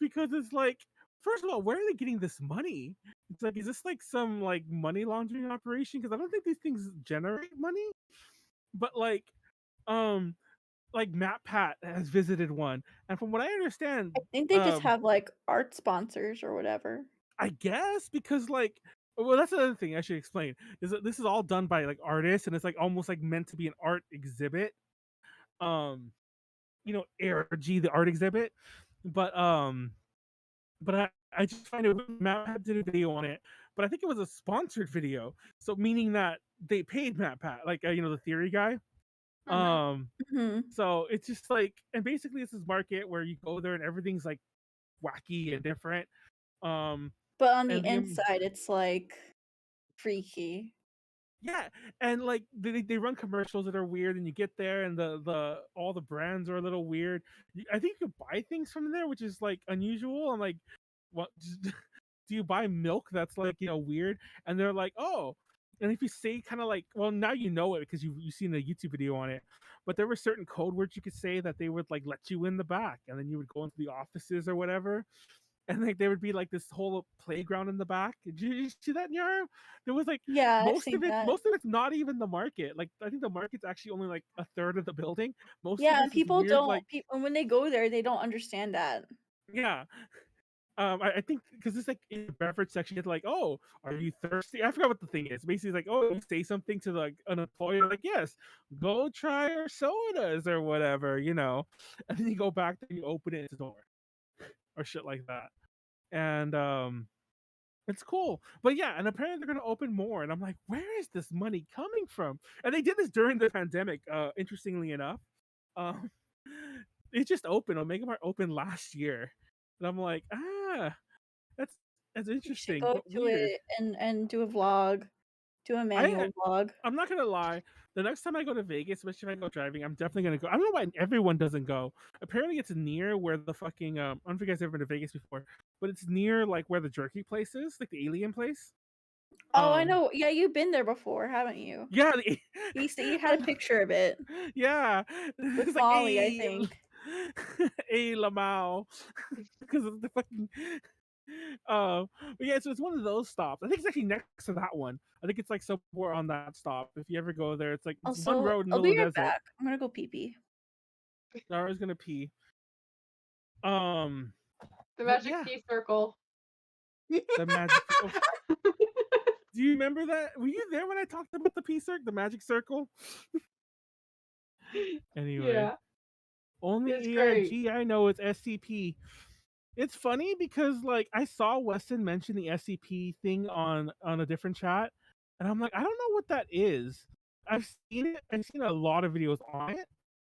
because it's like, first of all, where are they getting this money? It's like, is this like some like money laundering operation? Because I don't think these things generate money. But um like Matt Pat has visited one, and from what I understand, I think they just have like art sponsors or whatever. I guess because like, well, that's another thing I should explain is that this is all done by like artists, and it's like almost like meant to be an art exhibit. Um, ARG the art exhibit, but I just find it weird. Matt Pat did a video on it, but I think it was a sponsored video, so meaning that they paid Matt Pat, like the theory guy. Um, Hmm. so it's just like, and basically it's this market where you go there and everything's like wacky and different. Um, But on the and inside, it's like freaky. yeah, and like they run commercials that are weird, and you get there, and the all the brands are a little weird. I think you can buy things from there, which is like unusual. I'm like, what? Do you buy milk that's like weird? And they're like, oh. And if you say kind of like, well, now you know it because you've seen a YouTube video on it. But there were certain code words you could say that they would like let you in the back, and then you would go into the offices or whatever, and like there would be like this whole playground in the back. Did you see that, Nyaru? There was like Yeah, I've most seen of it. that. Most of it's not even the market. Like I think the market's actually only like a third of the building. Most of Yeah, and it's this people weird don't. like When they go there, they don't understand that. yeah. I think because it's like in the beverage section, it's like, oh, are you thirsty? I forgot what the thing is. Basically, it's like, oh, you say something to like an employer, like, yes, go try our sodas or whatever, and then you go back and you open it, it's a door or shit like that, and it's cool. But yeah, and apparently they're gonna open more, and I'm like, where is this money coming from? And they did this during the pandemic. Interestingly enough, um, it just opened. Omega Mart opened last year, and I'm like, that's That's You should interesting, go but to weird. it and do a vlog. Do a manual vlog. I'm not gonna lie. The next time I go to Vegas, especially if I go driving, I'm definitely gonna go. I don't know why everyone doesn't go. Apparently, it's near where the fucking I don't know if you guys have ever been to Vegas before, but it's near like where the jerky place is, like the alien place. Oh, I know. Yeah, you've been there before, haven't you? Yeah, You had a picture of it yeah. with It's like Molly, I think. a Lamau because of the fucking. But yeah, so it's one of those stops. I think it's actually next to that one. I think it's like somewhere on that stop. If you ever go there, it's like it's one Also, road in the I'll middle be of right the desert. back. I'm gonna go pee pee. Zara's gonna pee. The But magic yeah, pea circle. the magic. Oh, do you remember that? Were you there when I talked about the pea circle, the magic circle? Anyway, Yeah, only it's great. ERG I know is SCP. It's funny because like I saw Weston mention the SCP thing on a different chat, and I'm like, I don't know what that is. I've seen it. I've seen a lot of videos on it,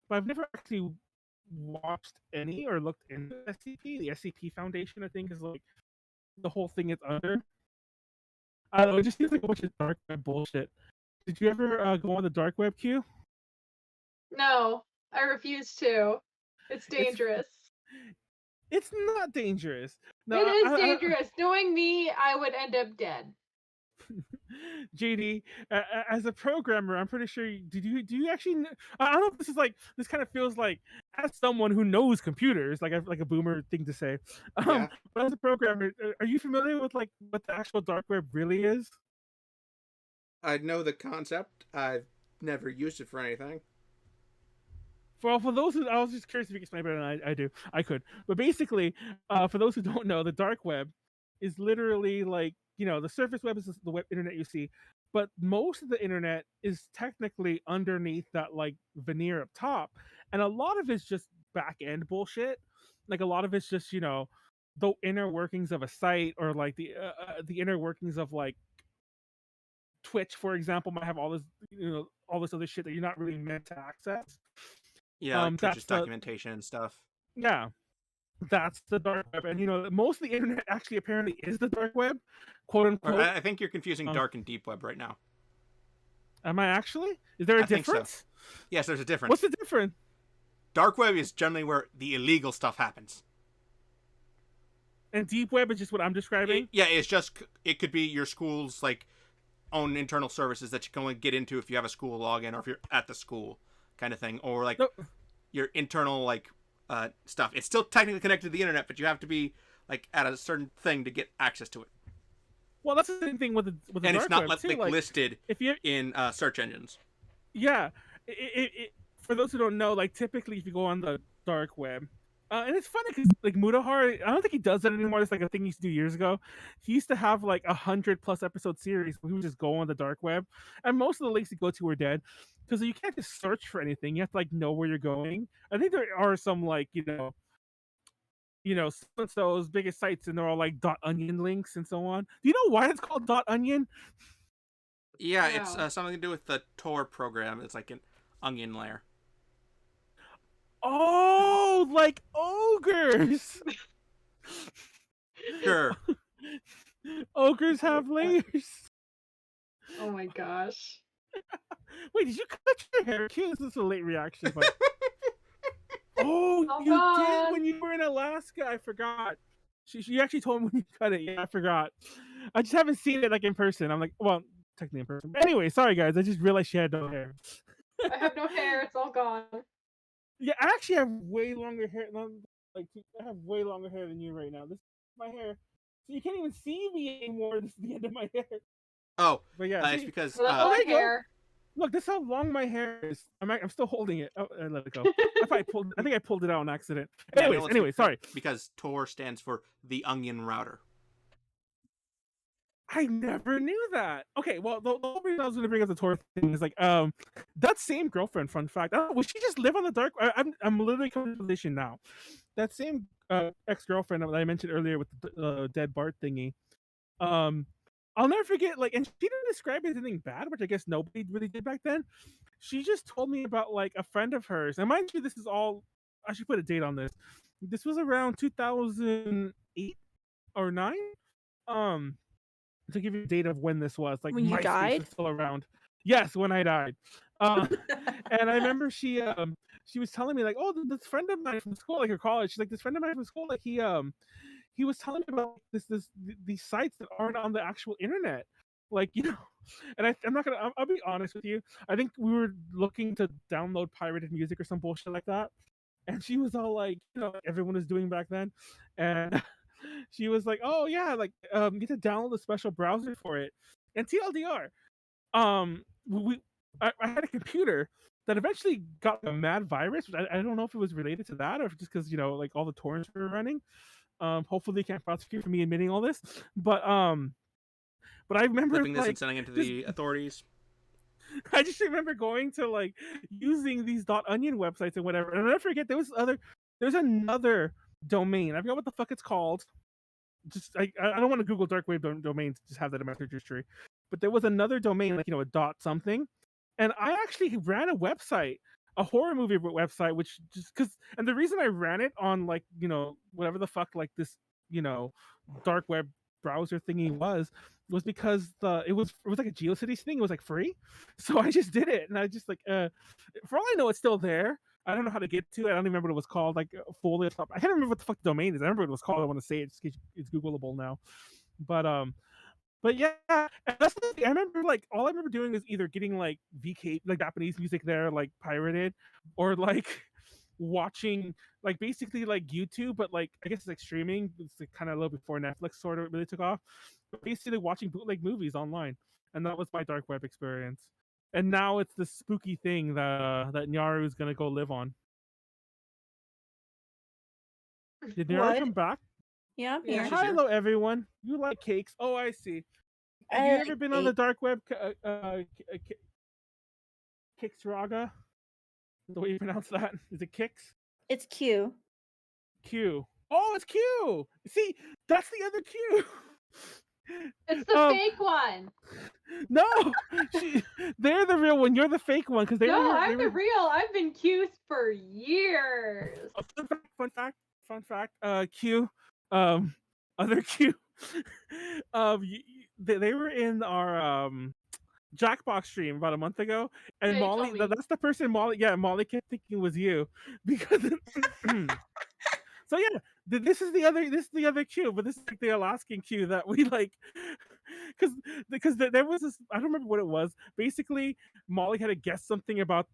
but I've never actually watched any or looked into SCP. The SCP Foundation, I think, is like the whole thing it's under. I don't know. It just seems like a bunch of dark web bullshit. Did you ever go on the dark web, Q? No, I refuse to. It's It's dangerous. it's not dangerous. No, It is I dangerous. Knowing me, I would end up dead. JD, as a programmer, I'm pretty sure. Do you actually? I don't know if this is like this kind of feels like as someone who knows computers, like a boomer thing to say. Yeah. But as a programmer, are you familiar with like what the actual dark web really is? I know the concept. I've never used it for anything. For those who, I was just curious if you could explain better than I do. I could, but basically, for those who don't know, the dark web is literally like the surface web is the web internet you see, but most of the internet is technically underneath that like veneer up top, and a lot of it's just back end bullshit. Like a lot of it's just the inner workings of a site or like the inner workings of like Twitch, for example, might have all this all this other shit that you're not really meant to access. Yeah, like Twitch's That's the documentation and stuff. yeah. That's the dark web, and most of the internet actually apparently is the dark web, quote Or, unquote. I think you're confusing dark and deep web right now. Am I actually? Is there a I think so. difference? Yes, there's a difference. What's the difference? Dark web is generally where the illegal stuff happens. And deep web is just what I'm describing. It's just it could be your school's like own internal services that you can only get into if you have a school login or if you're at the school, kind of thing, or like your internal like stuff. It's still technically connected to the internet, but you have to be like at a certain thing to get access to it. Well, that's the same thing with the and dark it's not web too. like listed if you in search engines. Yeah, for those who don't know, like typically if you go on the dark web, and it's funny because like Mudahar, I don't think he does that anymore. It's like a thing he used to do years ago. He used to have like 100+ episode series where he would just go on the dark web, and most of the links you go to are dead because you can't just search for anything. You have to like know where you're going. I think there are some like so-and-so's biggest sites, and they're all like .onion links and so on. Do you know why it's called .onion? Yeah, it's something to do with the Tor program. It's like an onion layer. Oh, like ogres. Sure. Ogres have layers. Oh my gosh. Wait, did you cut your hair? This is a late reaction, but oh, Oh, you God. did when you were in Alaska. I forgot. She actually told me when you cut it. Yeah, I forgot. I just haven't seen it like in person. I'm like, well, technically in person. But anyway, sorry guys. I just realized she had no hair. I have no hair. It's all gone. Yeah, I actually have way longer hair. Like I have way longer hair than you right now. This is my hair, so you can't even see me anymore. This is the end of my hair. Oh, but yeah, it's because Well, that's my hair. Look, this is how long my hair is. I'm still holding it. Oh, I let it go. I think I pulled it out on accident. Anyway, sorry. Because Tor stands for the onion router. I never knew that. Okay, well, the whole reason I was going to bring up the Tor thing is like, that same girlfriend. Fun fact: would she just live on the dark? I'm literally coming to the position now. That same ex-girlfriend that I mentioned earlier with the dead Bart thingy. I'll never forget. Like, and she didn't describe anything bad, which I guess nobody really did back then. She just told me about like a friend of hers, and mind you, this is all. I should put a date on this. This was around 2008 or 9. to give you a date of when this was, like When you MySpace died? was still around. Yes, when I died. Um, and I remember she was telling me like, oh, this friend of mine from school, like her college, she's like, this friend of mine from school, like he was telling me about these sites that aren't on the actual internet, like and I'm not gonna, I'll be honest with you, I think we were looking to download pirated music or some bullshit like that, and she was all like, like everyone was doing back then, and she was like, oh yeah, like you get to download a special browser for it, and TLDR, I had a computer that eventually got a mad virus. I don't know if it was related to that or just because like all the torrents were running. Hopefully they can't prosecute for me admitting all this, but I remember Clipping this like and sending it to the authorities. I just remember going to like using these .onion websites and whatever, and I never forget there's another domain. I forgot what the fuck it's called. Just I don't want to Google dark web domains, just have that in my search history. But there was another domain, like a dot something, and I actually ran a website, a horror movie website, which just because, and the reason I ran it on like whatever the fuck like this dark web browser thingy was because it was like a GeoCities thing. It was like free, so I just did it, and I just like for all I know, it's still there. I don't know how to get to it. I don't even remember what it was called. Like fully, I can't remember what the fuck the domain is. I remember what it was called. I want to say it. It's Googleable now, but yeah, and that's the thing. I remember like all I remember doing is either getting like VK like Japanese music there like pirated, or like watching like basically like YouTube, but like I guess it's like streaming. It's like, kind of a little before Netflix sort of really took off. But basically watching bootleg movies online, and that was my dark web experience. And now it's the spooky thing that Nyaru is gonna go live on. Did Nyaru What? come back? Yeah, I'm Yeah, here. she's here. Hello, everyone. You like cakes? Oh, I see. Have you I ever like been on the dark web? Kicksraga? The way you pronounce that? Is it Kicks? It's Q. Q. Oh, it's Q. See, that's the other Q. It's the fake one. No, they're the real one. You're the fake one because I'm the real. I've been Q's for years. Fun fact. Q. Other Q. They were in our Jackbox stream about a month ago, and Yeah, you Molly. told me. That's the person Molly. Yeah, Molly kept thinking was you because. So yeah, this is the other Q, but this is like the Alaskan Q that we like, because there was this, I don't remember what it was. Basically, Molly had to guess something about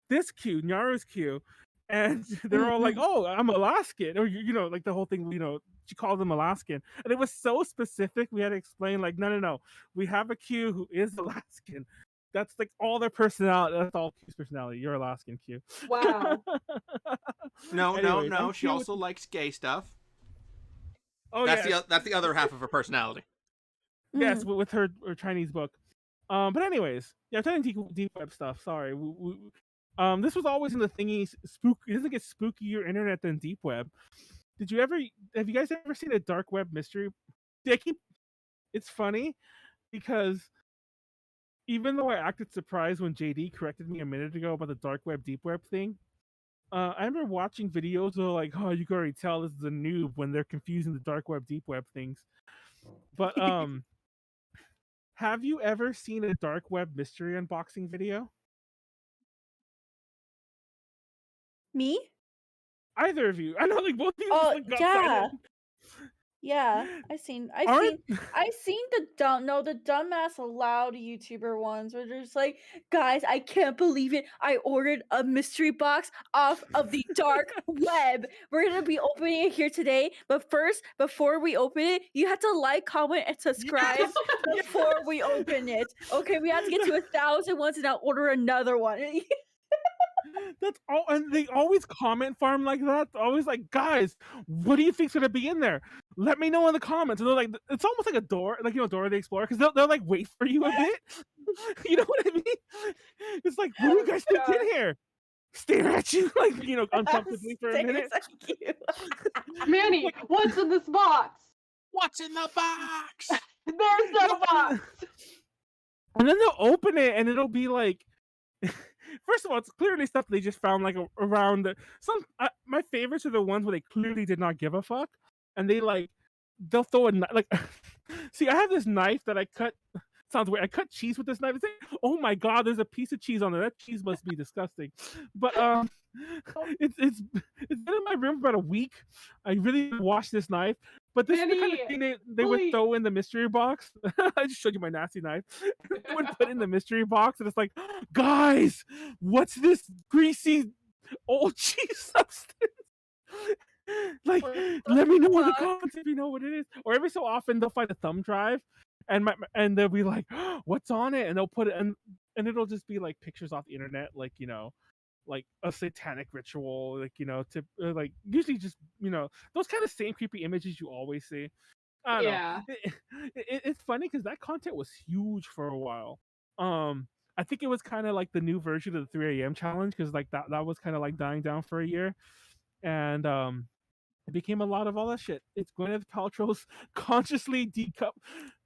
this Q, Nyaru's Q, and they're all like, "Oh, I'm Alaskan," or like the whole thing. She called them Alaskan, and it was so specific. We had to explain like, no, we have a Q who is Alaskan. That's like all their personality. That's all Q's personality. You're Alaskan Q. Wow. No, Anyways, no. I'm She Q also likes gay stuff. Oh That's yeah, that's the other half of her personality. yes, with her Chinese book. But anyways, yeah, I'm talking deep web stuff. Sorry. This was always in the thingy spook. It doesn't get spookier internet than deep web. Have you guys ever seen a dark web mystery? It's funny because even though I acted surprised when JD corrected me a minute ago about the dark web deep web thing, I remember watching videos of like, oh, you can already tell this is a noob when they're confusing the dark web deep web things. But have you ever seen a dark web mystery unboxing video? Me? Either of you? I know, like both of you Oh, just like got yeah. silent. Yeah, I seen the dumbass loud YouTuber ones where they're just like, guys, I can't believe it. I ordered a mystery box off of the dark web. We're gonna be opening it here today, but first, before we open it, you have to like, comment, and subscribe before we open it. Okay, we have to get to 1,000 ones and I'll order another one. That's all, and they always comment farm like that. Always like, guys, what do you think's gonna be in there? Let me know in the comments. And they're like, it's almost like a door, like Dora the Explorer, because they'll like wait for you a bit. You know what I mean? It's like, what do you guys think in here? Stare at you, like uncomfortably for a minute. Manny, what's in this box? What's in the box? There's no box. And then they'll open it, and it'll be like. First of all, it's clearly stuff they just found like around my favorites are the ones where they clearly did not give a fuck, and they'll throw a like See, I have this knife that I cut. Sounds weird. I cut cheese with this knife. It's like, oh my god, there's a piece of cheese on there. That cheese must be disgusting. But it's been in my room for about a week. I really washed this knife. But this is the kind of thing they would throw in the mystery box. I just showed you my nasty knife. They would put in the mystery box, and it's like, guys, what's this greasy old cheese substance? Like, let me know in the comments if you know what it is. Or every so often they'll find a thumb drive, and they'll be like, "What's on it?" And they'll put it, and it'll just be like pictures off the internet, like like a satanic ritual, like to like usually just those kind of same creepy images you always see. I don't know. It's funny because that content was huge for a while. I think it was kind of like the new version of the 3 a.m. challenge because like that was kind of like dying down for a year, and it became a lot of all that shit. It's Gwyneth Paltrow's consciously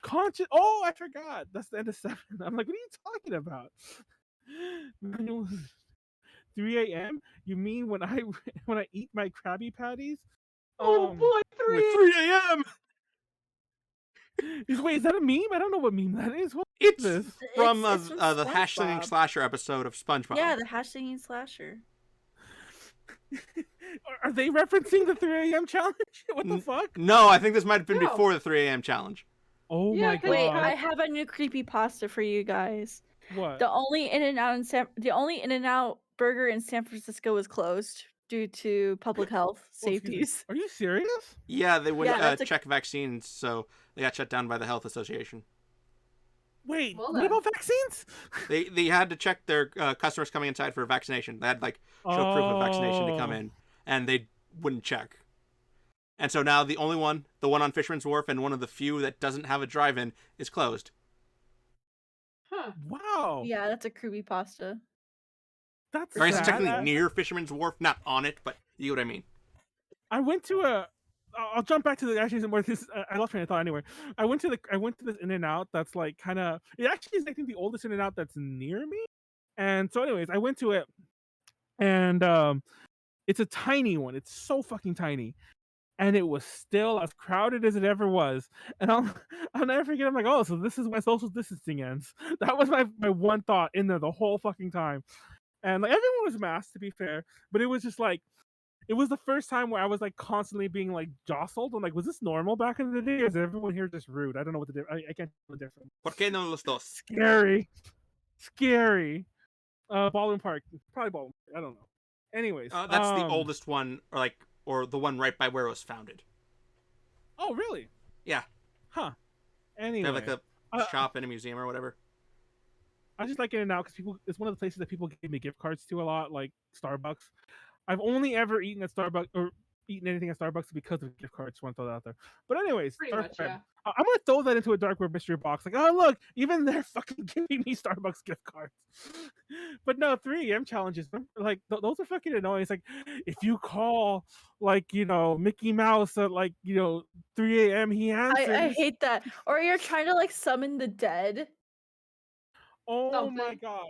conscious. Oh, I forgot. That's the end of 7. I'm like, what are you talking about? Manuel, 3 a.m. You mean when I eat my Krabby Patties? Oh boy, 3 a.m. Wait, is that a meme? I don't know what meme that is. What It's is this? from It's from the hash slinging SpongeBob. slasher episode of SpongeBob. Yeah, the hash slinging slasher. Are they referencing the 3 a.m. challenge? What the fuck? No, I think this might have been No. before the 3 a.m. challenge. Oh Yeah, my 'cause- god! Wait, I have a new creepypasta for you guys. What? The only In-N-Out burger in San Francisco is closed due to public health Oh, excuse me. safeties. Are you serious? Yeah, they wouldn't Yeah, that's a- check vaccines, so they got shut down by the health association. Wait, Well what then. about vaccines? They had to check their customers coming inside for vaccination. They had like show proof of vaccination to come in, and they wouldn't check. And so now the one on Fisherman's Wharf, and one of the few that doesn't have a drive-in, is closed. Huh. Wow. Yeah, that's a creepypasta. That's Or it's sad. technically near Fisherman's Wharf, not on it, but you know what I mean. I went to a. I'll jump back to the actually more. This I lost train of thought anyway. I went to this In-N-Out that's like kind of. It actually is I think the oldest In-N-Out that's near me. And so, anyways, I went to it, and it's a tiny one. It's so fucking tiny, and it was still as crowded as it ever was. And I'll never forget. I'm like, oh, so this is when social distancing ends. That was my one thought in there the whole fucking time. And like everyone was masked, to be fair, but it was just like. It was the first time where I was like constantly being like jostled. I'm like, was this normal back in the day? Or is everyone here just rude? I don't know what the difference. I can't tell the difference. ¿Por qué no los dos? Scary. Baldwin Park, probably Baldwin Park. I don't know. Anyways, That's the oldest one, or the one right by where it was founded. Oh, really? Yeah. Huh. They Anyway, have like a shop and a museum or whatever. I just like In-N-Out because it's one of the places that people give me gift cards to a lot, like Starbucks. I've only ever eaten at Starbucks or eaten anything at Starbucks because of gift cards. Want to throw that out there. But anyways, Pretty dark much, web. yeah. I'm gonna throw that into a dark web mystery box. Like, oh look, even they're fucking giving me Starbucks gift cards. But no, 3 a.m. challenges, like those are fucking annoying. It's like if you call like Mickey Mouse at 3 a.m. he answers. I hate that. Or you're trying to like summon the dead. Oh my Something. god.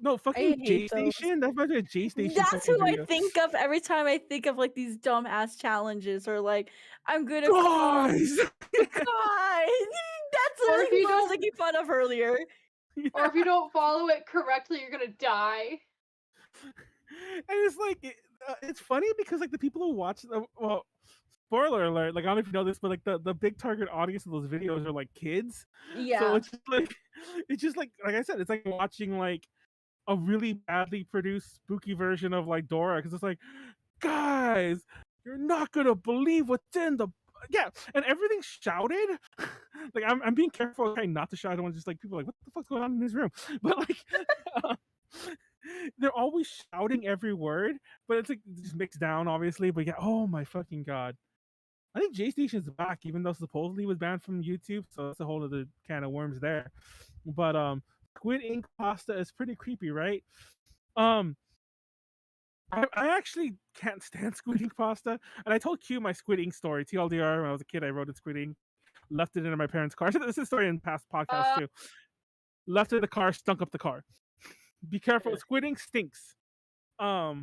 No, fucking J hate those. Station. That's my J Station. That's who I think of every time I think of like these dumbass challenges or like I'm gonna call Guys. God. That's Or literally if you what I was don't- making fun of earlier. Or if you don't follow it correctly, you're gonna die. And it's like it's funny because like the people who watch well, spoiler alert, like I don't know if you know this, but like the big target audience of those videos are like kids. Yeah. So it's just like I said, it's like watching like a really badly produced spooky version of like Dora, because it's like, guys, you're not gonna believe what's in the and everything's shouted. Like I'm being careful trying not to shout. I don't want just like people are like, what the fuck's going on in this room? But like they're always shouting every word, but it's like just mixed down, obviously. But yeah, oh my fucking god. I think J Station's back, even though supposedly it was banned from YouTube, so that's a whole other can of worms there. But Squid Ink pasta is pretty creepy, right? I actually can't stand Squid Ink pasta, and I told Kyuu my Squid Ink story. TLDR, when I was a kid, I wrote in Squid Ink, left it in my parents' car. This is a story in past podcasts too. Left it in the car, stunk up the car. Be careful, Squid Ink stinks. Well,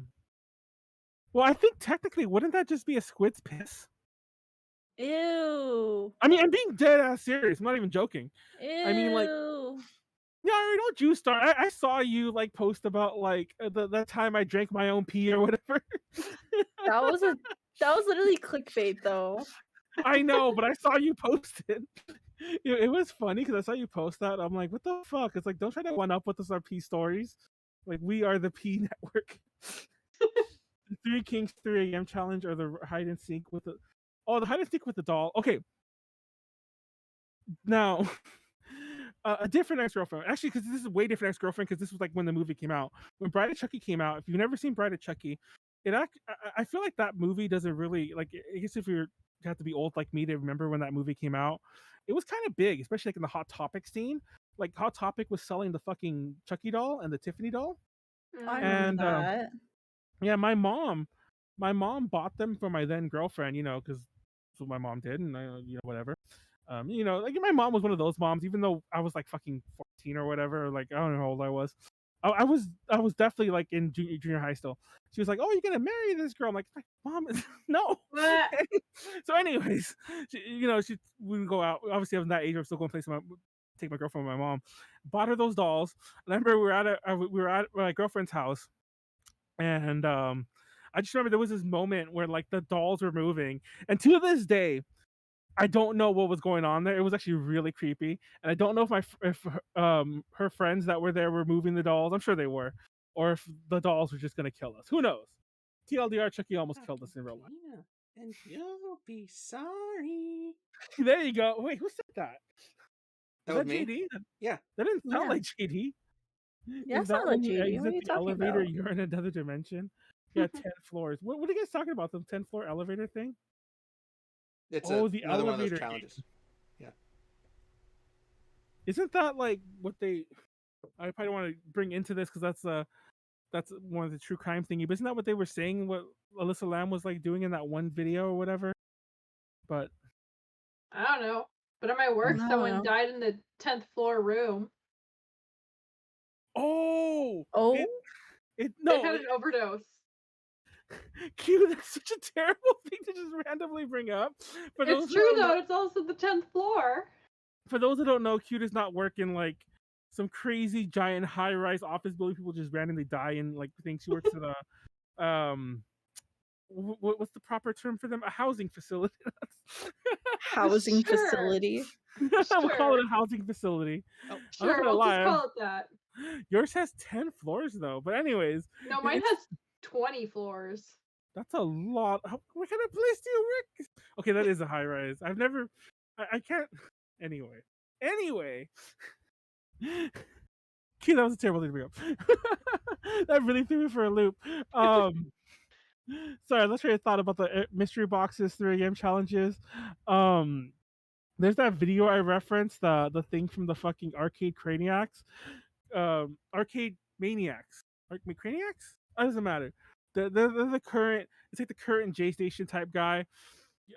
I think technically, wouldn't that just be a squid's piss? Ew. I mean, I'm being dead ass serious. I'm not even joking. Ew. I mean, like, Nyaru, don't you start. I saw you like post about like that time I drank my own pee or whatever. that was literally clickbait though. I know, but I saw you post it. It was funny because I saw you post that. I'm like, what the fuck? It's like, don't try to one up with us our P stories. Like, we are the P network. The Three Kings 3 AM challenge or the hide and seek with the hide and seek with the doll. Okay, now a different ex-girlfriend. Actually, because this is a way different ex-girlfriend because this was like when the movie came out. When Bride of Chucky came out, if you've never seen Bride of Chucky, I feel like that movie doesn't really like. I guess if you have to be old like me to remember when that movie came out, it was kind of big, especially like in the Hot Topic scene. Like Hot Topic was selling the fucking Chucky doll and the Tiffany doll, I and remember that. yeah, my mom bought them for my then girlfriend, because that's what my mom did, and whatever. Like my mom was one of those moms, even though I was like fucking 14 or whatever, like I don't know how old I was. I was definitely like in junior high still. She was like, "Oh, you're gonna marry this girl?" I'm like, "Mom, no." So, anyways, we would go out. Obviously, I was in that age. I was still going to take my girlfriend with my mom. Bought her those dolls. And I remember we were at my girlfriend's house, and I just remember there was this moment where like the dolls were moving, and to this day, I don't know what was going on there. It was actually really creepy, and I don't know if her friends that were there were moving the dolls. I'm sure they were, or if the dolls were just gonna kill us. Who knows? TLDR, Chucky almost killed us in real life. Yeah, and you'll be sorry. There you go. Wait, who said that? That was me. JD? Yeah. That didn't sound Yeah. like JD. Yeah, Is it sounded like when you JD. What are exit you the talking elevator, about? you're in another dimension? Yeah, 10 floors. What are you guys talking about? The 10-floor elevator thing? It's the another one of elevator those challenges. Yeah. Isn't that like what I probably want to bring into this because that's one of the true crime thingy. But isn't that what they were saying? What Alyssa Lamb was like doing in that one video or whatever? But I don't know. But at my work, I don't someone know. died in the 10th floor room. oh, Oh, They no, had an overdose. Kyuu, that's such a terrible thing to just randomly bring up. It's true though. It's also the 10th floor. For those who don't know, Kyuu does not work in like some crazy giant high-rise office building. People just randomly die in like things. She works at a what's the proper term for them? A housing facility. housing Sure. facility. We'll call it a housing facility. Oh, I'm not Sure, gonna we'll lie. just call it that. Yours has 10 floors though. But anyways, No, mine has 20 floors. that's a lot. What kind of place do you work? Okay, that is a high rise. I've never. I can't. Anyway. Key, that was a terrible thing to bring up. That really threw me for a loop. Sorry, let's try to thought about the mystery boxes 3 AM challenges. There's that video I referenced, the thing from the fucking arcade craniacs. Arcade maniacs. Craniacs? It doesn't matter. They're the current. It's like the current J Station type guy.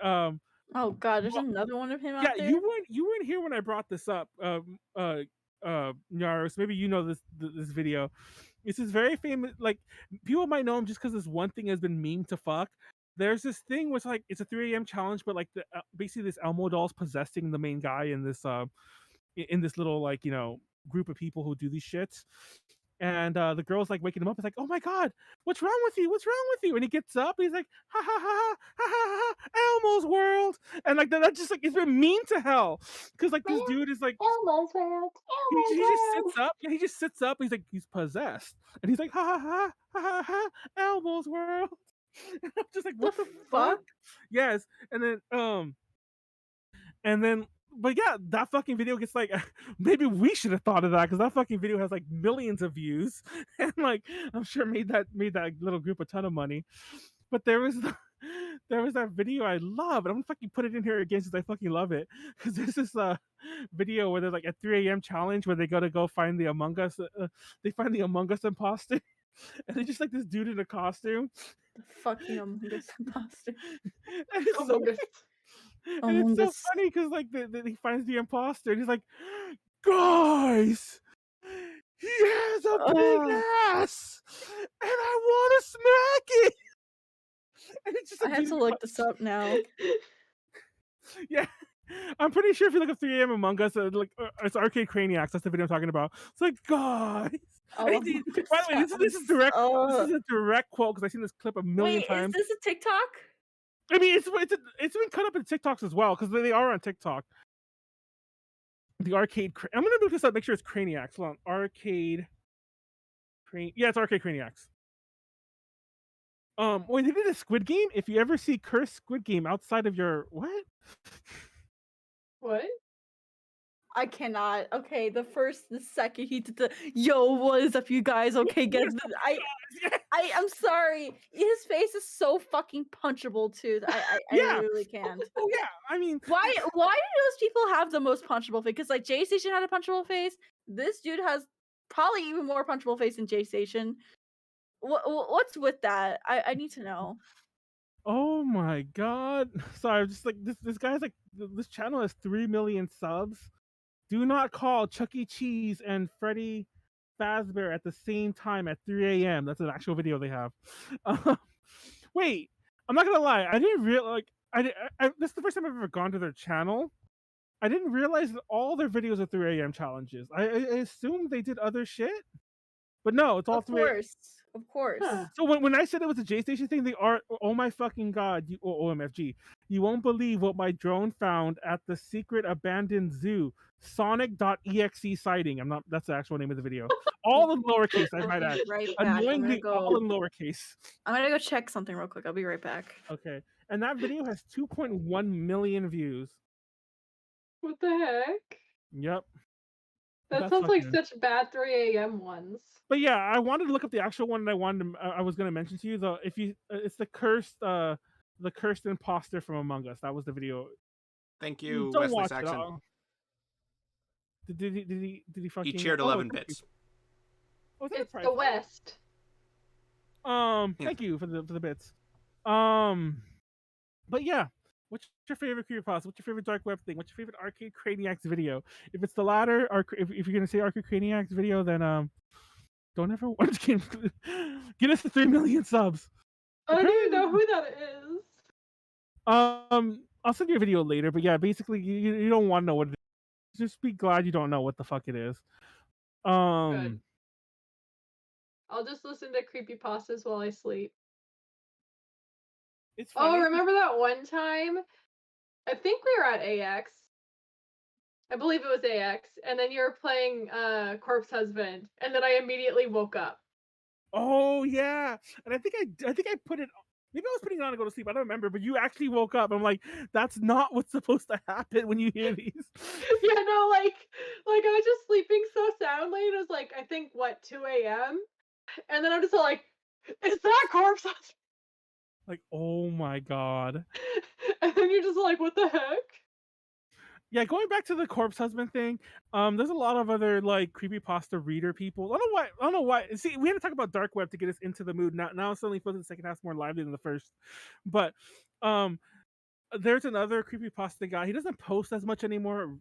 Oh god, there's another one of him out there. You weren't here when I brought this up. Nyaru, so maybe you know this video. It's this very famous. Like people might know him just because this one thing has been memed to fuck. There's this thing which like it's a 3 AM challenge, but like basically this Elmo doll's possessing the main guy in this little like group of people who do these shits. And the girl's like waking him up. It's like, oh my god, what's wrong with you? What's wrong with you? And he gets up. He's like, ha ha ha ha ha ha, Elmo's world. And like that just like it's been mean to hell because like this dude is like Elmo's world. he just sits up. Yeah, he just sits up. He's like he's possessed, and he's like ha ha ha ha ha ha, Elmo's world. And I'm just like, what the fuck? Yes, and then but yeah, that fucking video gets like maybe we should have thought of that because that fucking video has like millions of views and like I'm sure made that little group a ton of money. But there was that video I love, and I'm gonna fucking put it in here again since I fucking love it. Because there's this video where there's like a 3 AM challenge where they gotta go find the Among Us. They find the Among Us imposter, and it's just like this dude in a costume. The fucking Among Us imposter. And it's so funny because like he finds the imposter and he's like, guys, he has a big ass and I want to smack it. And it's just I have to look this up now. Yeah. I'm pretty sure if you look up 3 a.m. Among Us, it's Arcade Craniacs. That's the video I'm talking about. It's like, guys. Oh, By the way, this is direct. This is a direct quote because I've seen this clip a million wait, times. is this a TikTok? I mean, it's been cut up in TikToks as well because they are on TikTok. The arcade. I'm gonna look this up. Make sure it's Craniacs. Hold on. Arcade. Yeah, it's Arcade Craniacs. When they did a Squid Game, if you ever see cursed Squid Game outside of your what? What? I cannot. Okay, the second he did the yo, what is up, you guys? Okay, guys. I'm sorry. His face is so fucking punchable too. I really can't. Oh yeah, I mean, why do those people have the most punchable face? Because like J Station had a punchable face. This dude has probably even more punchable face than J Station. What's with that? I need to know. Oh my god. Sorry, I'm just like this guy's like this channel has 3 million subs. Do not call Chuck E. Cheese and Freddy Fazbear at the same time at 3 a.m. That's an actual video they have. Wait, I'm not gonna lie. I didn't realize this is the first time I've ever gone to their channel. I didn't realize that all their videos are 3 a.m. challenges. I assumed they did other shit, but no, it's all Of 3 course. Of course. Huh. So when I said it was a J Station thing, they are. Oh my fucking god! OMFG! You won't believe what my drone found at the secret abandoned zoo. Sonic.exe sighting. I'm not. That's the actual name of the video. All in lowercase. I might add. Right back. Annoyingly, all in lowercase. I'm gonna go check something real quick. I'll be right back. Okay, and that video has 2.1 million views. What the heck? Yep. That That's sounds like fucking- such bad 3 a.m. ones. But yeah, I wanted to look up the actual one that I was gonna mention to you. Though, if you, it's the cursed imposter from Among Us. That was the video. Thank you, Don't Wesley watch Saxon. it. Did he fucking? He cheered 11 bits. Oh, is that a It's prize? the West. Thank you for the bits. But yeah, what's your favorite creepypasta? What's your favorite dark web thing? What's your favorite Arcade Craniacs video? If it's the latter, or if you're gonna say Arcade Craniacs video, then don't ever watch games. Get us to 3 million subs. I don't even know who that is. I'll send you a video later. But yeah, basically, you don't want to know what it is. Just be glad you don't know what the fuck it is. Good. I'll just listen to creepypastas while I sleep. It's Oh, funny. remember that one time? I think we were at AX. I believe it was AX, and then you were playing Corpse Husband, and then I immediately woke up. Oh yeah, and I think I put it. Maybe I was putting it on to go to sleep. I don't remember, but you actually woke up. I'm like, that's not what's supposed to happen when you hear these. Yeah, no, like I was just sleeping so soundly. It was like, I think, what, 2 a.m.? And then I'm just all like, is that Corpse Husband? Like, oh my god. And then you're just like, what the heck? Yeah, going back to the Corpse Husband thing, there's a lot of other like creepypasta reader people. I don't know why. See, we had to talk about dark web to get us into the mood. Now suddenly feels the second half's more lively than the first. But there's another creepypasta guy. He doesn't post as much anymore.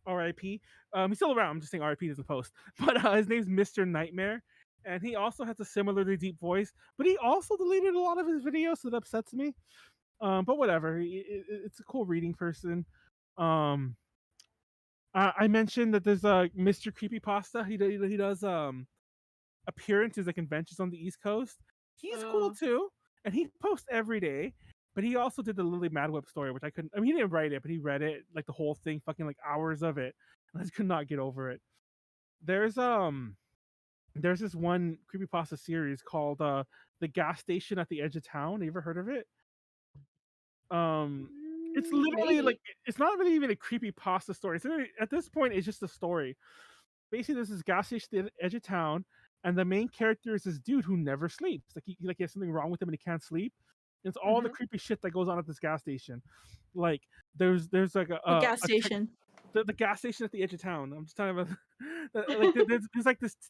R.I.P. He's still around. I'm just saying R.I.P. doesn't post. But his name's Mr. Nightmare, and he also has a similarly deep voice. But he also deleted a lot of his videos, so that upsets me. But whatever. It's a cool reading person. I mentioned that there's a Mr. Creepypasta. He does appearances at conventions on the East Coast. He's cool too, and he posts every day. But he also did the Lily Madweb story, which I couldn't. I mean, he didn't write it, but he read it, like the whole thing, fucking like hours of it, and I just could not get over it. There's this one creepypasta series called The Gas Station at the Edge of Town. You ever heard of it? It's literally Maybe. like, it's not really even a creepypasta story. It's literally, at this point, it's just a story. Basically, there's this gas station at the edge of town, and the main character is this dude who never sleeps. Like he has something wrong with him and he can't sleep. And it's all the creepy shit that goes on at this gas station. Like there's like The gas station. The gas station at the edge of town. I'm just talking about like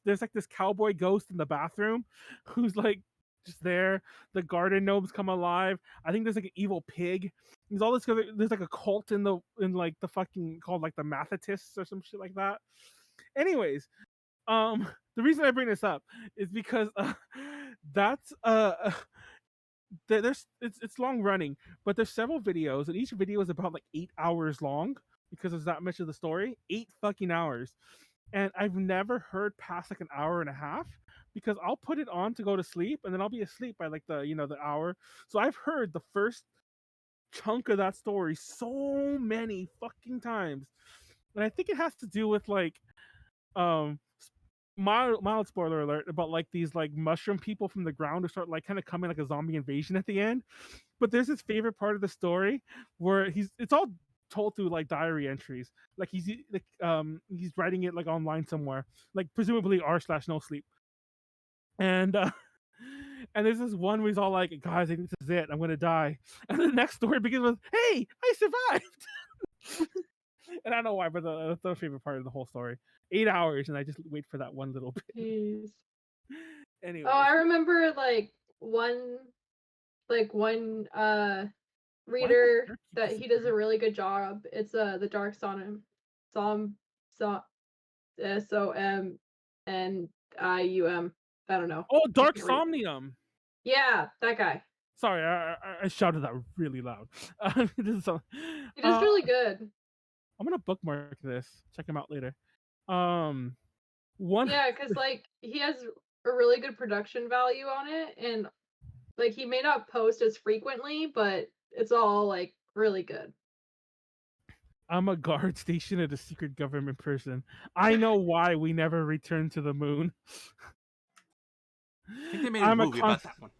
there's like this cowboy ghost in the bathroom who's like just there. The garden gnomes come alive. I think there's like an evil pig. There's all this. There's like a cult in like the fucking called like the Mathetists or some shit like that. Anyways, the reason I bring this up is because that's it's long running, but there's several videos, and each video is about like 8 hours long because there's that much of the story. 8 fucking hours. And I've never heard past like an hour and a half because I'll put it on to go to sleep and then I'll be asleep by like the hour. So I've heard the first chunk of that story so many fucking times. And I think it has to do with like um mild spoiler alert about like these like mushroom people from the ground who start like kind of coming like a zombie invasion at the end. But there's this favorite part of the story where it's all told through like diary entries. Like he's writing it like online somewhere, like presumably r/no sleep. And and there's this one where he's all like, guys, I think this is it, I'm gonna die. And the next story begins with, hey, I survived. And I don't know why, but that's the favorite part of the whole story. 8 hours, and I just wait for that one little bit. Jeez. Anyway. Oh, I remember one reader that he does a really good job. It's the Dark Sonum, SOMNIUM. I don't know. Oh, Dark Somnium. Yeah, that guy. Sorry, I shouted that really loud. He does really good. I'm gonna bookmark this. Check him out later. Yeah, because like he has a really good production value on it, and like he may not post as frequently, but it's all like really good. I'm a guard stationed at a secret government prison. I know why we never returned to the moon. I think they made a movie about that one.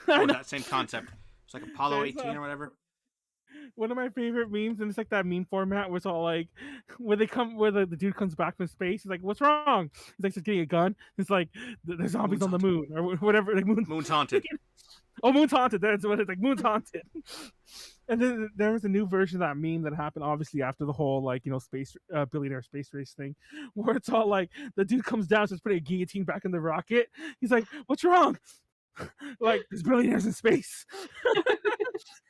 Or that same concept. It's like Apollo 18 or whatever. One of my favorite memes, and it's like that meme format where it's all like, where the dude comes back from space, he's like, "What's wrong?" He's like, just getting a gun. It's like, "There's zombies on the moon," or whatever. Like Moon's haunted. Oh, Moon's haunted. That's what it's like. Moon's haunted. And then there was a new version of that meme that happened obviously after the whole like space billionaire space race thing, where it's all like the dude comes down, starts putting a guillotine back in the rocket. He's like, "What's wrong?" Like, there's billionaires in space.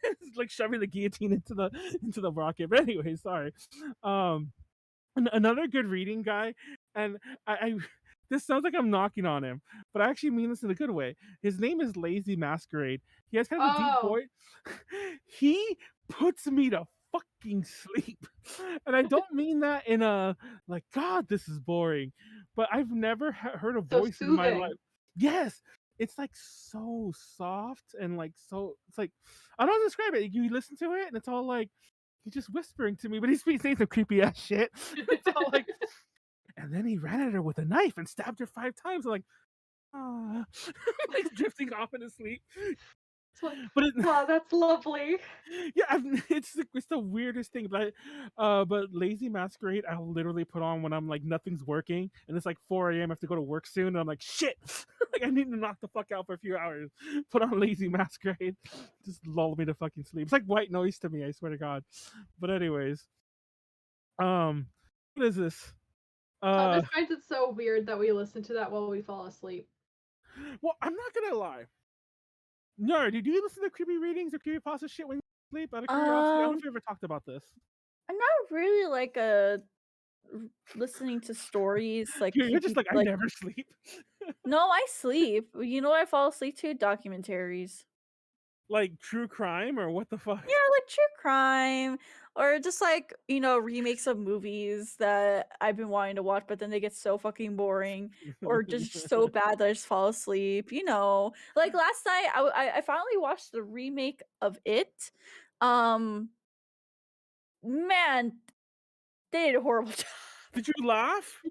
It's like shoving the guillotine into the rocket. But anyway, sorry. Another good reading guy, and I this sounds like I'm knocking on him, but I actually mean this in a good way. His name is Lazy Masquerade. He has kind of a deep voice. He puts me to fucking sleep. And I don't mean that in a like, God, this is boring, but I've never heard a voice in my life. Yes, it's like so soft and like so. It's like, I don't describe it. You listen to it and it's all like he's just whispering to me, but he's saying some creepy ass shit. It's all like, and then he ran at her with a knife and stabbed her 5 times. I'm like, ah, like drifting off into sleep. But oh, that's lovely. Yeah, it's the weirdest thing. But Lazy Masquerade, I'll literally put on when I'm like nothing's working, and it's like 4 a.m. I have to go to work soon, and I'm like, shit, like I need to knock the fuck out for a few hours. Put on Lazy Masquerade, just lull me to fucking sleep. It's like white noise to me, I swear to God. But anyways, what is this? Thomas finds it so weird that we listen to that while we fall asleep. Well, I'm not gonna lie. No, did you listen to creepy readings or creepypasta shit when you sleep? Out of curiosity, I don't know if you ever talked about this. I'm not really like listening to stories like you're just like, I never sleep. No, I sleep. You know what I fall asleep to? Documentaries. Like true crime or what the fuck? Yeah, like true crime or just like, remakes of movies that I've been wanting to watch, but then they get so fucking boring or just so bad that I just fall asleep. Like last night I finally watched the remake of It. Man, they did a horrible job. Did you laugh?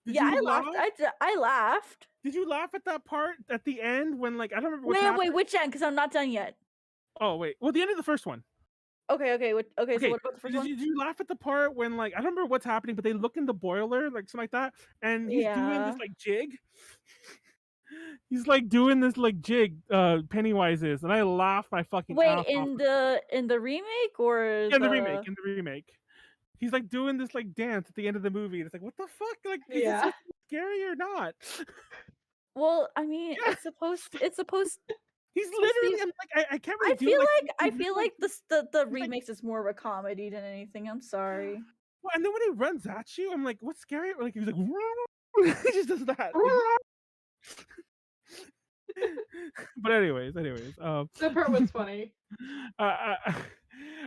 I laughed. I laughed. Did you laugh at that part at the end when like, I don't remember what Wait, which end? Because I'm not done yet. Oh wait, well the end of the first one. Okay. So what about the first one? Did you laugh at the part when like, I don't remember what's happening, but they look in the boiler like something like that, and he's doing this like jig. He's like doing this like jig, Pennywise is, and I laughed my fucking ass off. In the remake or in the remake. He's like doing this like dance at the end of the movie. And it's like, what the fuck? Like, is this scary or not? Well, I mean, it's supposed. He's literally. I'm like, I can't really. I feel like the remakes is more of a comedy than anything. I'm sorry. Well, and then when he runs at you, I'm like, what's scary? Like he's like, he just does that. But anyways, That part was funny. I,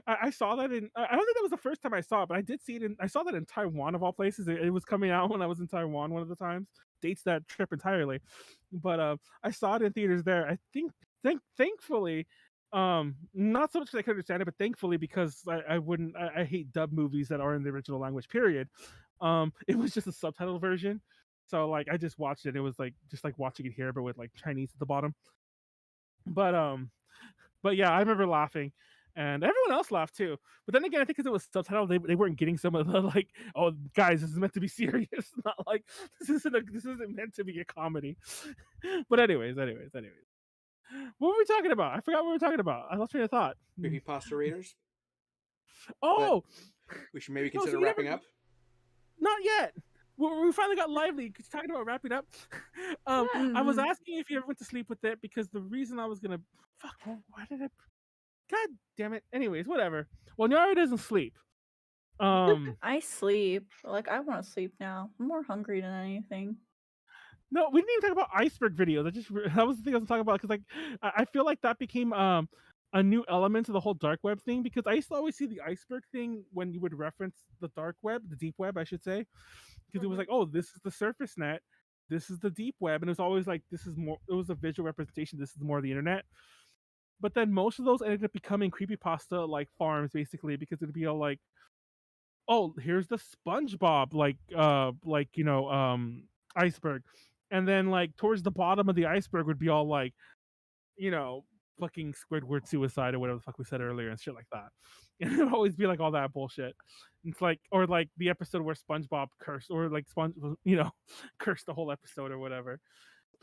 I, I saw that in. I don't think that was the first time I saw it, but I did see it in. I saw that in Taiwan of all places. It was coming out when I was in Taiwan one of the times. Dates that trip entirely, but I saw it in theaters there. I think, thankfully, not so much that I could understand it, but thankfully because I wouldn't. I hate dub movies that are in the original language. Period. It was just a subtitle version. So like I just watched it. It was like just like watching it here, but with like Chinese at the bottom. But yeah, I remember laughing, and everyone else laughed too. But then again, I think because it was subtitled, they weren't getting some of the like, oh guys, this is meant to be serious, not like this isn't meant to be a comedy. But anyways, what were we talking about? I forgot what we were talking about. I lost train of thought. Creepypasta readers. Oh, We should maybe No, so consider you wrapping never- up. not yet. We finally got lively talking about wrapping up. I was Mhm. asking if you ever went to sleep with it because the reason I was gonna fuck. Why did I? God damn it. Anyways, whatever. Well, Nyaru doesn't sleep. I sleep. Like I want to sleep now. I'm more hungry than anything. No, we didn't even talk about iceberg videos. That was the thing I was talking about because like I feel like that became a new element to the whole dark web thing because I used to always see the iceberg thing when you would reference the dark web, the deep web, I should say, because it was like, oh, this is the surface net, this is the deep web, and it was always like this is more. It was a visual representation. This is more of the internet. But then most of those ended up becoming creepypasta like farms basically because it'd be all like, oh, here's the SpongeBob iceberg, and then like towards the bottom of the iceberg would be all like, you know, fucking Squidward suicide or whatever the fuck we said earlier and shit like that. And it would always be like all that bullshit. It's like, or like the episode where SpongeBob cursed, or like cursed the whole episode or whatever,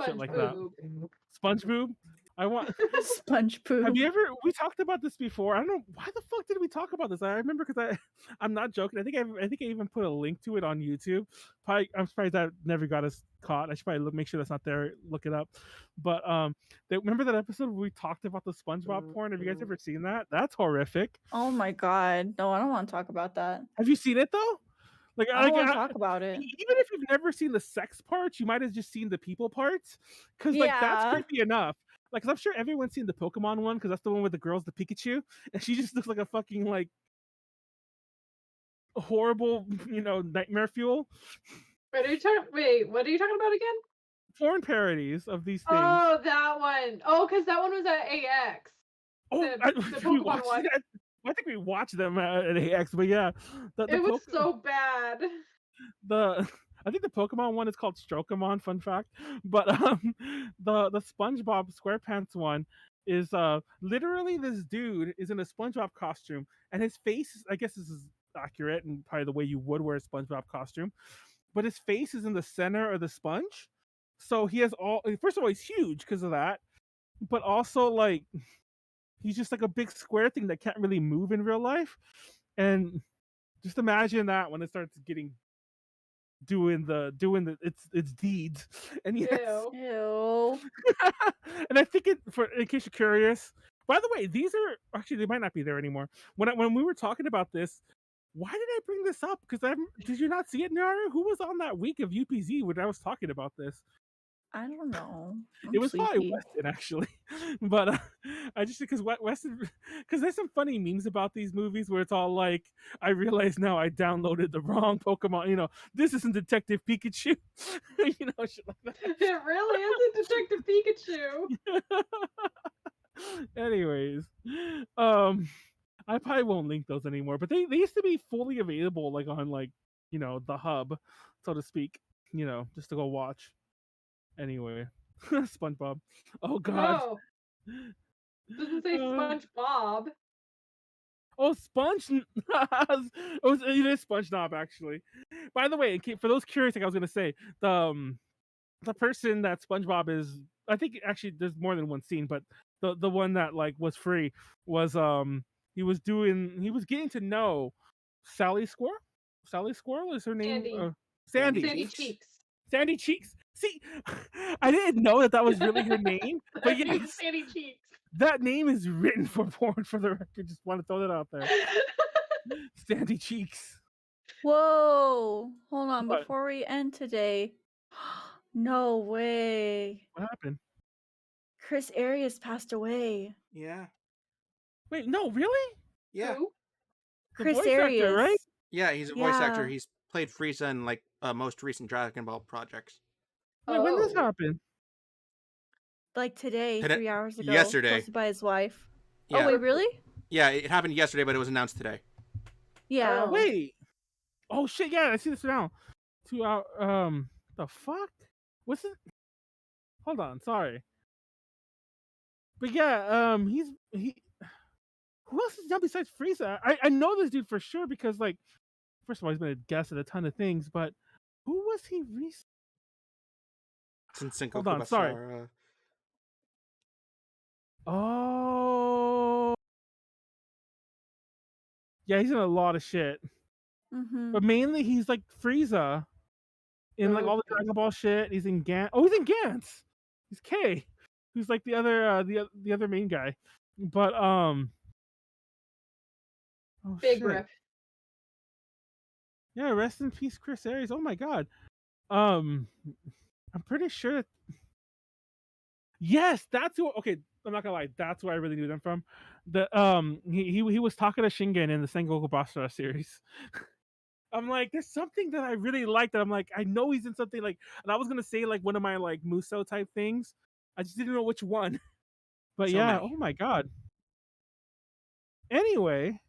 shit like that. SpongeBob. I want. Sponge poo. Have you ever? We talked about this before. I don't know why the fuck did we talk about this. I remember because I'm not joking. I think I even put a link to it on YouTube. Probably, I'm surprised that never got us caught. I should probably make sure that's not there. Look it up. But remember that episode where we talked about the SpongeBob porn? Have you guys ever seen that? That's horrific. Oh my god. No, I don't want to talk about that. Have you seen it though? Like, I don't want to talk about it. even if you've never seen the sex parts, you might have just seen the people parts, because like that's Yeah. creepy enough. Like, 'cause I'm sure everyone's seen the Pokemon one, because that's the one with the girls, the Pikachu, and she just looks like a fucking like horrible, nightmare fuel. Wait, what are you talking about again? Porn parodies of these things. Oh, that one. Oh, because that one was at AX. Oh, the we Pokemon watched one. that. I think we watched them at AX, but yeah, It was so bad. I think the Pokemon one is called Strokemon, fun fact. But the SpongeBob SquarePants one is literally this dude is in a SpongeBob costume, and his face, I guess this is accurate and probably the way you would wear a SpongeBob costume, but his face is in the center of the sponge. So he has first of all, he's huge because of that, but also like he's just like a big square thing that can't really move in real life. And just imagine that when it starts doing its deeds. And yes, Ew. Ew. and I think in case you're curious, by the way, these are actually, they might not be there anymore. When we were talking about this, why did I bring this up? Because did you not see it, Nyaru? Who was on that week of UPZ when I was talking about this? I don't know. It was probably sleepy. Weston actually, but I just because Weston, because there's some funny memes about these movies where it's all like, I realize now I downloaded the wrong Pokemon. This isn't Detective Pikachu, shit like that. It really is a Detective Pikachu. Anyways, I probably won't link those anymore, but they used to be fully available, like on like the hub, so to speak. Just to go watch. Anyway, SpongeBob. Oh God. No. Doesn't say SpongeBob. Oh, it is SpongeBob actually. By the way, for those curious, like I was gonna say, the person that SpongeBob is, I think actually there's more than one scene, but the one that like was free was he was getting to know Sally Squirrel. Sally Squirrel is her name. Sandy. Sandy. Sandy Cheeks. Sandy Cheeks. See, I didn't know that was really her name, but yes, Sandy Cheeks. that name is written for porn, for the record. Just want to throw that out there. Sandy Cheeks. Whoa. Hold on. What? Before we end today. No way. What happened? Chris Ayres passed away. Yeah. Wait, no, really? Yeah. Who? The Chris voice actor, right? Ayres. Yeah, he's a voice actor. Yeah. He's played Frieza in like most recent Dragon Ball projects. Wait, when did this Oh. happen? Like today, Today- 3 hours ago. yesterday. Posted by his wife. Yeah. Oh, wait, really? Yeah, it happened yesterday, but it was announced today. Yeah. Oh. Wait. Oh shit! Yeah, I see this now. 2 hour. The fuck? What's it? Hold on. Sorry. But yeah, he. Who else is done besides Frieza? I know this dude for sure because like, first of all, he's been a guest at a ton of things, but who was he recently? Since Cinco Hold on, sorry. Kubasara. Oh. Yeah, he's in a lot of shit. Mm-hmm. But mainly he's like Frieza in like all the Okay. Dragon Ball shit. He's in Gantz. Oh, he's in Gantz. He's K, who's like the other the other main guy. But oh Big shit. rip. Yeah, rest in peace, Chris Ayres. Oh my god. I'm pretty sure that. Yes, that's who. Okay, I'm not gonna lie. That's where I really knew them from. The he was talking to Shingen in the Sengoku Basara series. I'm like, there's something that I really like that I'm like, I know he's in something like, and I was gonna say like one of my like Muso type things. I just didn't know which one. But So yeah, many. oh my god. Anyway,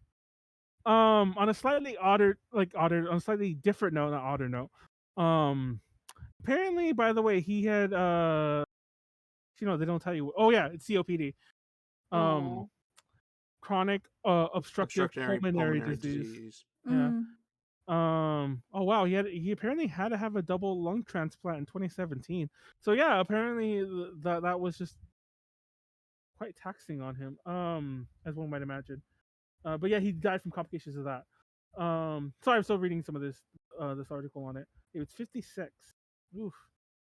on a slightly on a slightly different note, not odder note. Apparently, by the way, he had they don't tell you. Oh yeah, it's COPD. Oh. Chronic obstructive pulmonary disease. Yeah. Mm. Oh wow, he apparently had to have a double lung transplant in 2017. So yeah, apparently that was just quite taxing on him. As one might imagine. But yeah, he died from complications of that. Sorry, I'm still reading some of this article on it. It was 56. Oof.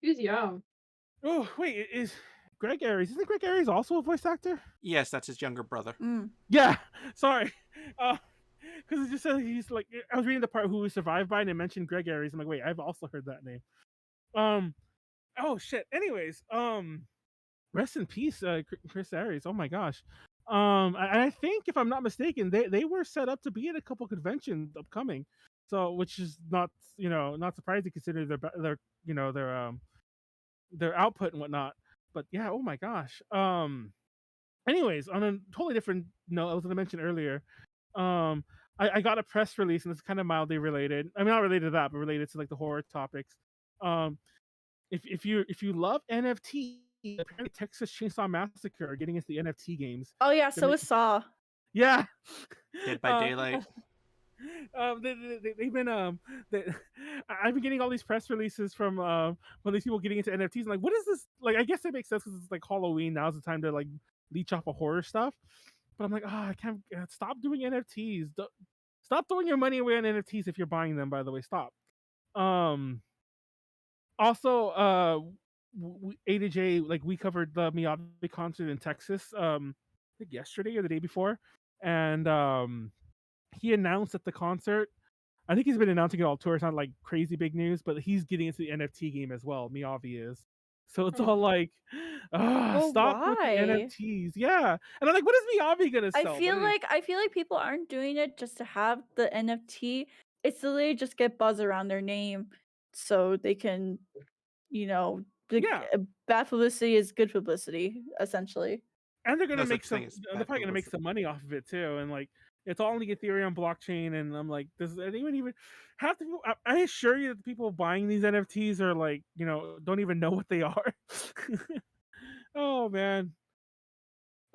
He's young. Oh wait, is Greg Ayres? Isn't Greg Ayres also a voice actor? Yes, that's his younger brother. Mm. Yeah. Sorry. Because it just says he's like, I was reading the part who was survived by and it mentioned Greg Ayres. I'm like, wait, I've also heard that name. Oh shit. Anyways, rest in peace, Chris Ayres. Oh my gosh. I think if I'm not mistaken, they were set up to be at a couple conventions upcoming, so which is not not surprising considering their output and whatnot. But yeah, oh my gosh. Anyways, on a totally different note, I was going to mention earlier. I got a press release, and it's kind of mildly related. I mean, not related to that, but related to like the horror topics. If you love NFT, apparently Texas Chainsaw Massacre are getting into the NFT games. Oh yeah, so is Saw. Yeah. Dead by Daylight. They've been I've been getting all these press releases from these people getting into NFTs. I'm like, what is this? Like, I guess it makes sense because it's like Halloween. Now's the time to like leech off of horror stuff. But I'm like, I can't stop doing NFTs. Stop throwing your money away on NFTs if you're buying them. By the way, stop. Also, A to J, like we covered the Miyabi concert in Texas. I think yesterday or the day before, and he announced at the concert. I think he's been announcing it all tour. It's not like crazy big news, but he's getting into the NFT game as well. Miyabi is. So it's all like, Well, stop with the why? NFTs. Yeah. And I'm like, what is Miyabi gonna sell? I feel like people aren't doing it just to have the NFT. It's literally just get buzz around their name so they can, Yeah. bad publicity is good publicity, essentially. And they're gonna No make such thing some. as They're bad probably gonna make publicity. some money off of it too. And like, it's all on the Ethereum blockchain. And I'm like, does anyone even have to? I assure you that the people buying these NFTs are like, don't even know what they are. Oh man,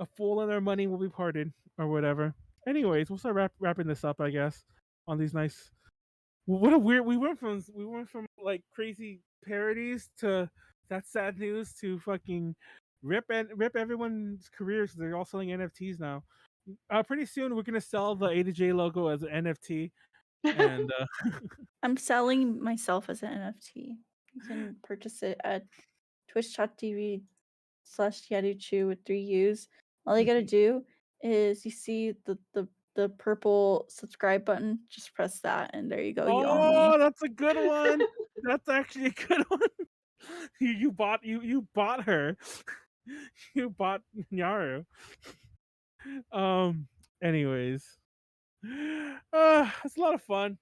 a fool and their money will be parted or whatever. Anyways, we'll start wrapping this up, I guess, on these nice. What a weird. We went from like crazy parodies to that sad news to fucking rip everyone's careers. They're all selling NFTs now. Pretty soon we're gonna sell the A to J logo as an NFT, and I'm selling myself as an NFT. You can purchase it at twitch.tv/YaduChu with 3 U's. All you gotta do is you see the purple subscribe button, just press that and there you go. You own me. oh, that's a good one. That's actually a good one. You bought her. You bought Nyaru. Anyways, it's a lot of fun.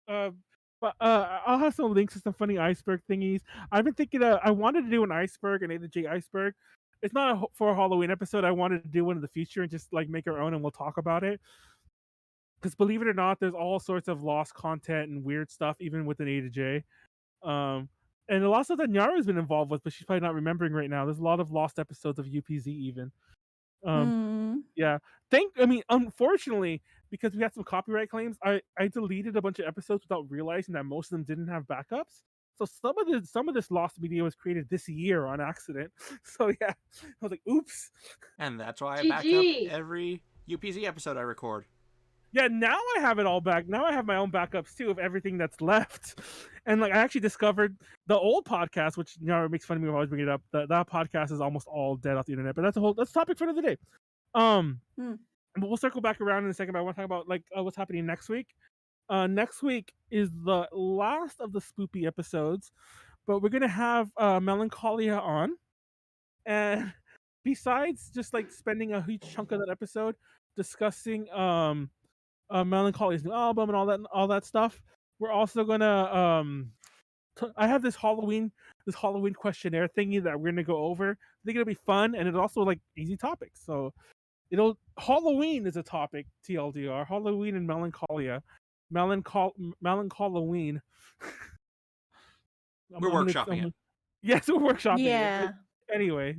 But I'll have some links to some funny iceberg thingies. I've been thinking. I wanted to do an iceberg, an A to J iceberg. It's not for a Halloween episode. I wanted to do one in the future and just like make our own, and we'll talk about it. Because believe it or not, there's all sorts of lost content and weird stuff, even with an A to J. And a lot of stuff that Nyaru's been involved with, but she's probably not remembering right now. There's a lot of lost episodes of UPZ even. Yeah. Unfortunately, because we had some copyright claims, I deleted a bunch of episodes without realizing that most of them didn't have backups. So some of this lost media was created this year on accident. So yeah, I was like, oops. And that's why I GG. back up every UPZ episode I record. Yeah, now I have it all back. Now I have my own backups too of everything that's left. And like I actually discovered the old podcast, which makes fun of me when I always bring it up. That podcast is almost all dead off the internet. But that's a topic for another day. But we'll circle back around in a second. But I want to talk about like what's happening next week. Next week is the last of the spoopy episodes, but we're gonna have Melancholia on, and besides just like spending a huge chunk of that episode discussing Melancolia's new album and all that stuff, we're also gonna I have this Halloween questionnaire thingy that we're gonna go over. I think it'll be fun, and it's also like easy topics. So Halloween is a topic, TLDR. Halloween and Melancholia. Melancholia. We're workshopping it. Yes, we're workshopping it. Yeah. But anyway,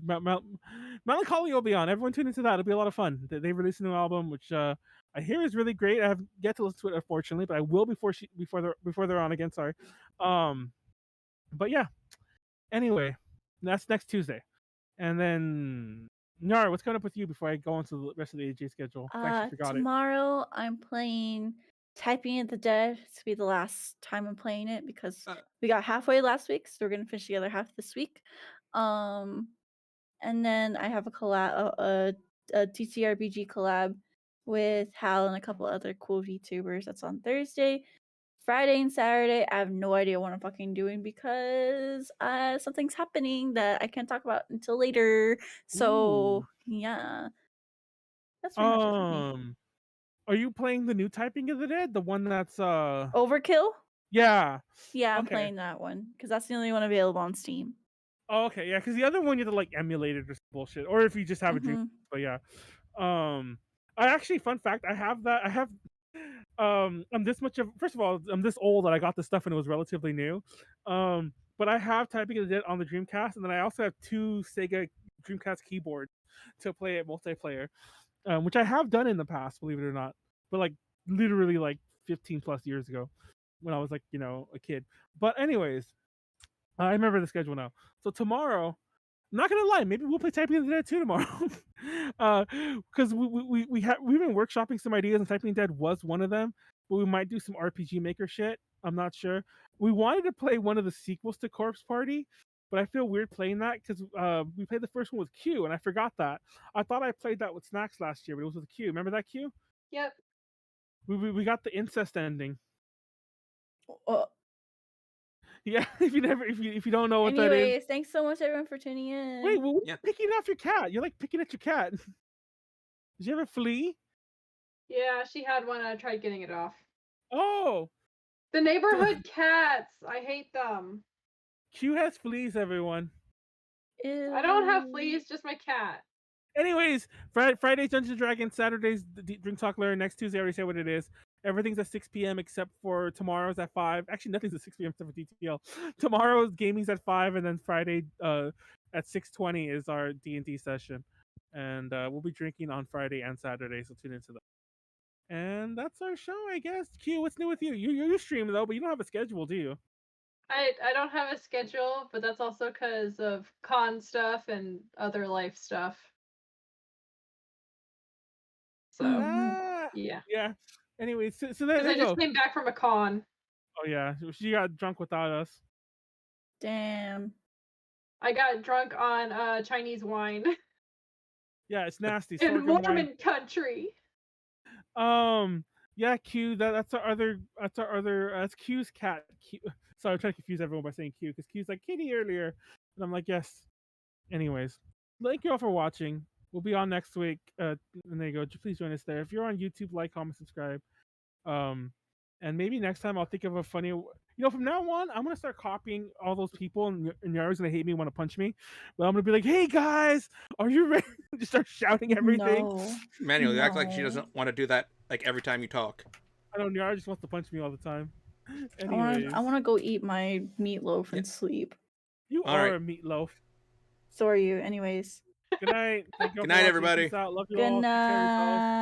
Melancholia will be on. Everyone tune into that. It'll be a lot of fun. They released a new album, which I hear is really great. I haven't yet to listen to it, unfortunately, but I will before they're on again. Sorry. But yeah. Anyway, that's next Tuesday, and then Nyaru, what's coming up with you before I go into the rest of the AJ schedule? Thanks, forgot Tomorrow I'm playing Typing of the Dead. This will be the last time I'm playing it because we got halfway last week, so we're gonna finish the other half this week. And then I have a collab, a TTRPG collab with Hal and a couple other cool VTubers. That's on Thursday. Friday and Saturday, I have no idea what I'm fucking doing because something's happening that I can't talk about until later. So yeah, that's pretty much it for me. Are you playing the new Typing of the Dead? The one that's Overkill? Yeah. Yeah, I'm playing that one because that's the only one available on Steam. Oh, okay, yeah, because the other one you have to like emulate it or some bullshit, or if you just have a dream. But yeah, I actually, fun fact, I have that. I have I'm this much of, first of all, I'm this old that I got this stuff and it was relatively new. But I have Typing of the Dead on the Dreamcast, and then I also have 2 Sega Dreamcast keyboards to play it multiplayer, which I have done in the past, believe it or not. But like literally like 15 plus years ago, when I was like a kid. But anyways, I remember the schedule now. So tomorrow, I'm not gonna lie, maybe we'll play Typing of the Dead 2 tomorrow. Because we've been workshopping some ideas, and Typing of the Dead was one of them. But we might do some RPG Maker shit. I'm not sure. We wanted to play one of the sequels to Corpse Party, but I feel weird playing that because we played the first one with Kyuu, and I forgot that. I thought I played that with Snacks last year, but it was with Kyuu. Remember that, Kyuu? Yep. We got the incest ending. Oh. Yeah, if you don't know what that is. Anyways, thanks so much everyone for tuning in. Wait, well, picking off your cat. You're like picking at your cat. Did you ever flee? Yeah, she had one. I tried getting it off. Oh, the neighborhood cats. I hate them. Q has fleas, everyone. Ew. I don't have fleas, just my cat. Anyways, Friday's Dungeons and Dragons, Saturday's Drink Talk Larry, next Tuesday I already said what it is. Everything's at 6 p.m. except for tomorrow's at 5. Actually, nothing's at 6 p.m. except for DTL. Tomorrow's gaming's at 5, and then Friday at 6:20 is our D&D session. And we'll be drinking on Friday and Saturday, so tune into that. And that's our show, I guess. Q, what's new with you? You stream, though, but you don't have a schedule, do you? I don't have a schedule, but that's also because of con stuff and other life stuff. So, yeah. Yeah. Anyway, so there I just came back from a con. Oh, yeah. She got drunk without us. Damn. I got drunk on Chinese wine. Yeah, it's nasty. In Mormon country. Yeah, Q. That's Q's cat. Q. Sorry, I'm trying to confuse everyone by saying Q because Q's like kitty earlier, and I'm like yes. Anyways, thank you all for watching. We'll be on next week. And there you go. Please join us there. If you're on YouTube, like, comment, subscribe. And maybe next time I'll think of a funny. From now on, I'm gonna start copying all those people, and Nyaru's gonna hate me, want to punch me. But I'm gonna be like, "Hey guys, are you ready?" Just start shouting everything. No. Manuel, you act like she No. doesn't want to do that like every time you talk. I know Nyaru just wants to punch me all the time. I Anyways, want to go eat my meatloaf and sleep. you All are right. a meatloaf. So are you. Anyways. Good night. Thank you all Good for night, watching. everybody. Peace out. Love you Good all. Take care of yourselves.